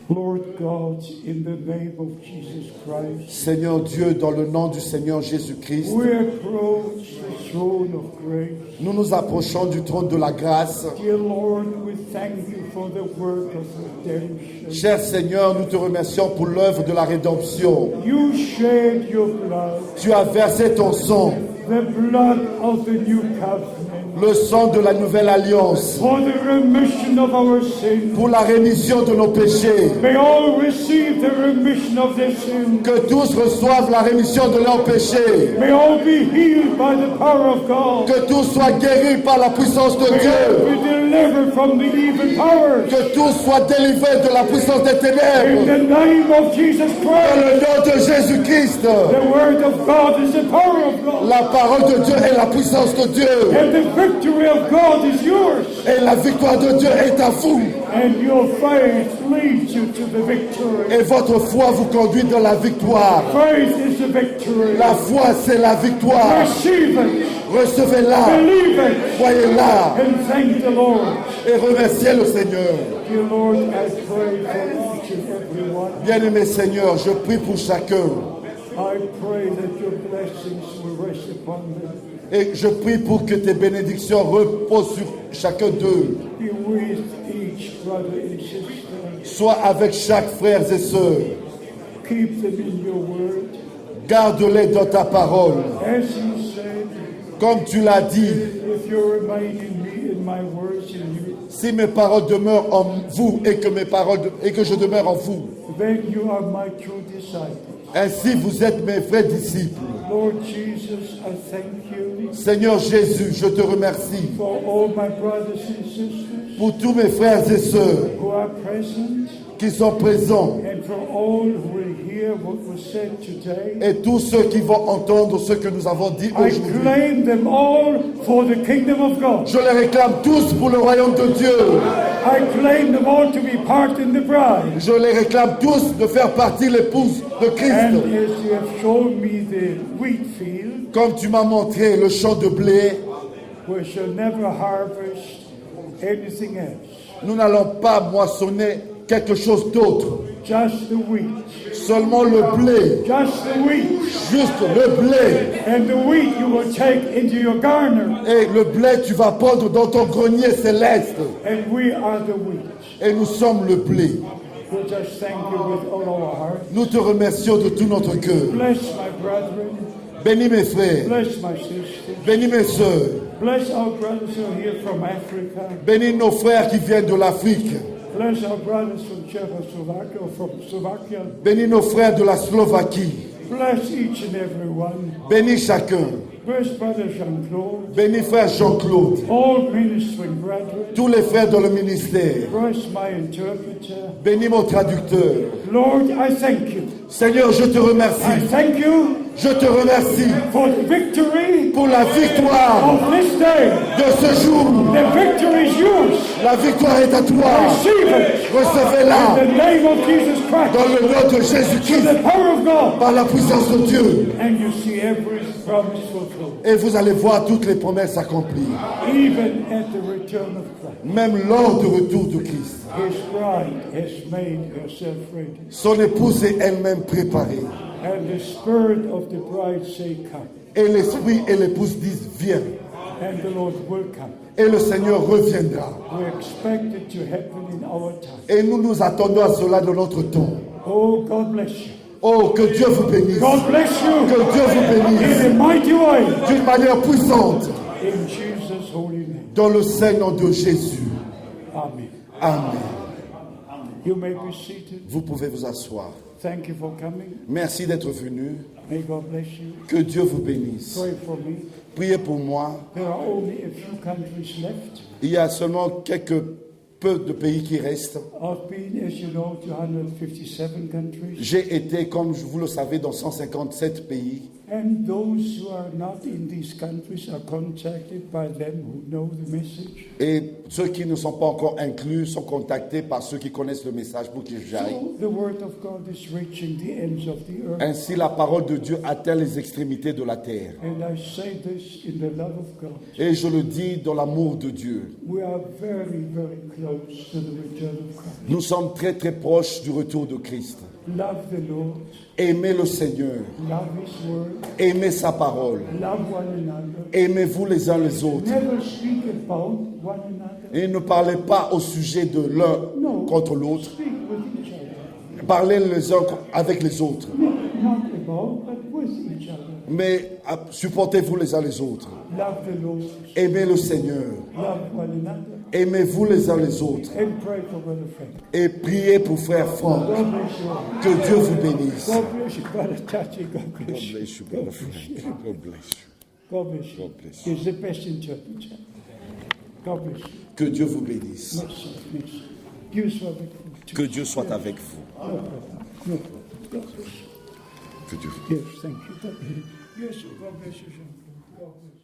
Lord God, in the name of Jesus Christ, Seigneur Dieu, dans le nom du Seigneur Jésus-Christ, we approach the throne of grace. nous nous approchons du trône de la grâce. Dear Lord, we thank you for the work of redemption. Cher Seigneur, nous te remercions pour l'œuvre de la rédemption. You shed your blood, Tu as versé ton sang, the blood of the new covenant, le sang de la nouvelle alliance, for the remission of our sins. pour la rémission de nos péchés. May all receive the remission of their sins. Que tous reçoivent la rémission de leurs péchés. May all be healed by the power of God. Que tous soient guéris par la puissance de May all Dieu. be delivered from the evil powers. Que tous soient délivrés de la puissance des In ténèbres. the name of Jesus Dans Christ, le nom de Jésus-Christ, the word of God is the power of God. la parole de Dieu est la puissance de Dieu. And the victory of God is yours. Et la victoire de Dieu est à vous. And your faith leads you to the victory. Et votre foi vous conduit dans la victoire. Faith is the victory. La foi, c'est la victoire. Receive it. Recevez-la. Believe it. Croyez-la. And thank the Lord. Et remerciez le Seigneur. Dear Lord, I pray for each and every one. Bien-aimé Seigneur, je prie pour chacun. I pray that your blessings will rest upon them. Et je prie pour que tes bénédictions reposent sur chacun d'eux. Be with each brother and sister. Sois avec chaque frère et sœur. Keep them in your word. Garde-les dans ta parole. As you said, Comme tu l'as dit, if you remain in me and my words in you, si mes paroles demeurent en vous et que je demeure en vous, then you are my true disciples. ainsi vous êtes mes vrais disciples. Lord Jesus, I thank you Seigneur Jésus, je te remercie for all my brothers and sisters pour tous mes frères et sœurs who are present qui sont présents and for all who will hear what was said today. et tous ceux qui vont entendre ce que nous avons dit I aujourd'hui. claim them all for the kingdom of God. Je les réclame tous pour le royaume de Dieu. I claim them all to be part in the bride. Je les réclame tous de faire partie de l'épouse de And Christ. as you have shown me the wheat field, Comme tu m'as montré le champ de blé, we shall never harvest anything else. nous n'allons pas moissonner quelque chose d'autre. Just the wheat. Seulement le blé, Just the wheat. juste le blé. And the wheat you will take into your garner. Et le blé, tu vas prendre dans ton grenier céleste. And we are the wheat. Et nous sommes le blé. We just thank you with all our heart. Nous te remercions de tout notre cœur. Bless my brethren. Bénis mes frères, Bless my sisters. bénis mes sœurs, Bless our brothers who are here from Africa. bénis nos frères qui viennent de l'Afrique, Bless our brothers from Czechoslovakia or from Slovakia. bénis nos frères de la Slovaquie, Bless each and every one. bénis chacun, Bless Brother Jean-Claude. bénis frère Jean-Claude, All ministering brethren. tous les frères dans le ministère, Bless my interpreter. bénis mon traducteur. Lord, I thank you. Seigneur, je te I remercie, thank you je te remercie for the victory pour la victoire of this day. de ce jour. The victory is yours. La victoire est à toi, Receive it. recevez-la In the name of Jesus Christ. dans le nom de In Jésus-Christ, the power of God. par la puissance de Dieu. And you see every promise fulfilled. Et vous allez voir toutes les promesses accomplies, Even at the return of Christ. même lors du retour de Christ. His bride has made herself ready. Son épouse est elle-même préparée. And the spirit of the bride say, come. Et l'esprit et l'épouse disent, viens. And the Lord will come. Et le Seigneur reviendra. We expect it to happen in our time. Et nous nous attendons à cela de notre temps. Oh, God bless you. Oh, que Dieu vous bénisse. God bless you Que Dieu vous in bénisse a mighty way. d'une manière puissante. In Jesus' holy name. Dans le saint nom de Jésus. Amen. Amen. You may be seated. Vous pouvez vous asseoir. Thank you for coming. Merci d'être venu. May God bless you. Que Dieu vous bénisse. Pray for me. Priez pour moi. There are only a few countries left. Il y a seulement quelques peu de pays qui restent. I've been, as you know, to 157 countries. J'ai été, comme vous le savez, dans 157 pays. And those who are not in these countries are contacted by them who know the message. Et ceux qui ne sont pas encore inclus sont contactés par ceux qui connaissent le message pour qu'ils j'aille. So the word of God is reaching the ends of the earth. Ainsi, la parole de Dieu atteint les extrémités de la terre. And I say this in the love of God. Et je le dis dans l'amour de Dieu. We are very, very close to the return of Christ. Nous sommes très très proches du retour de Christ. Love the Lord. Aimez le Seigneur. Love His word. Aimez sa parole. Love one another. Aimez-vous les uns les autres. Never speak about one another. Et ne parlez pas au sujet de l'un contre l'autre. Speak with each other. Parlez les uns avec les autres. Not about, but with each other. Mais supportez-vous les uns les autres. Love the Lord. Aimez le Seigneur. Love one another. Aimez-vous les uns les autres. And pray for Brother Frank. Et priez pour frère Franck. God bless you all. Que Dieu vous bénisse. God bless you, Brother Tati. God bless you. God bless you. God bless you. God bless you. God bless you. He's the best interpreter. God bless you. Que Dieu vous bénisse. Merci, merci. Dieu soit avec vous. Que Dieu soit avec vous. No problem. No problem. God bless you. Que Dieu vous bénisse. Yes, thank you. Yes, God bless you, Jean-Claude. God bless you.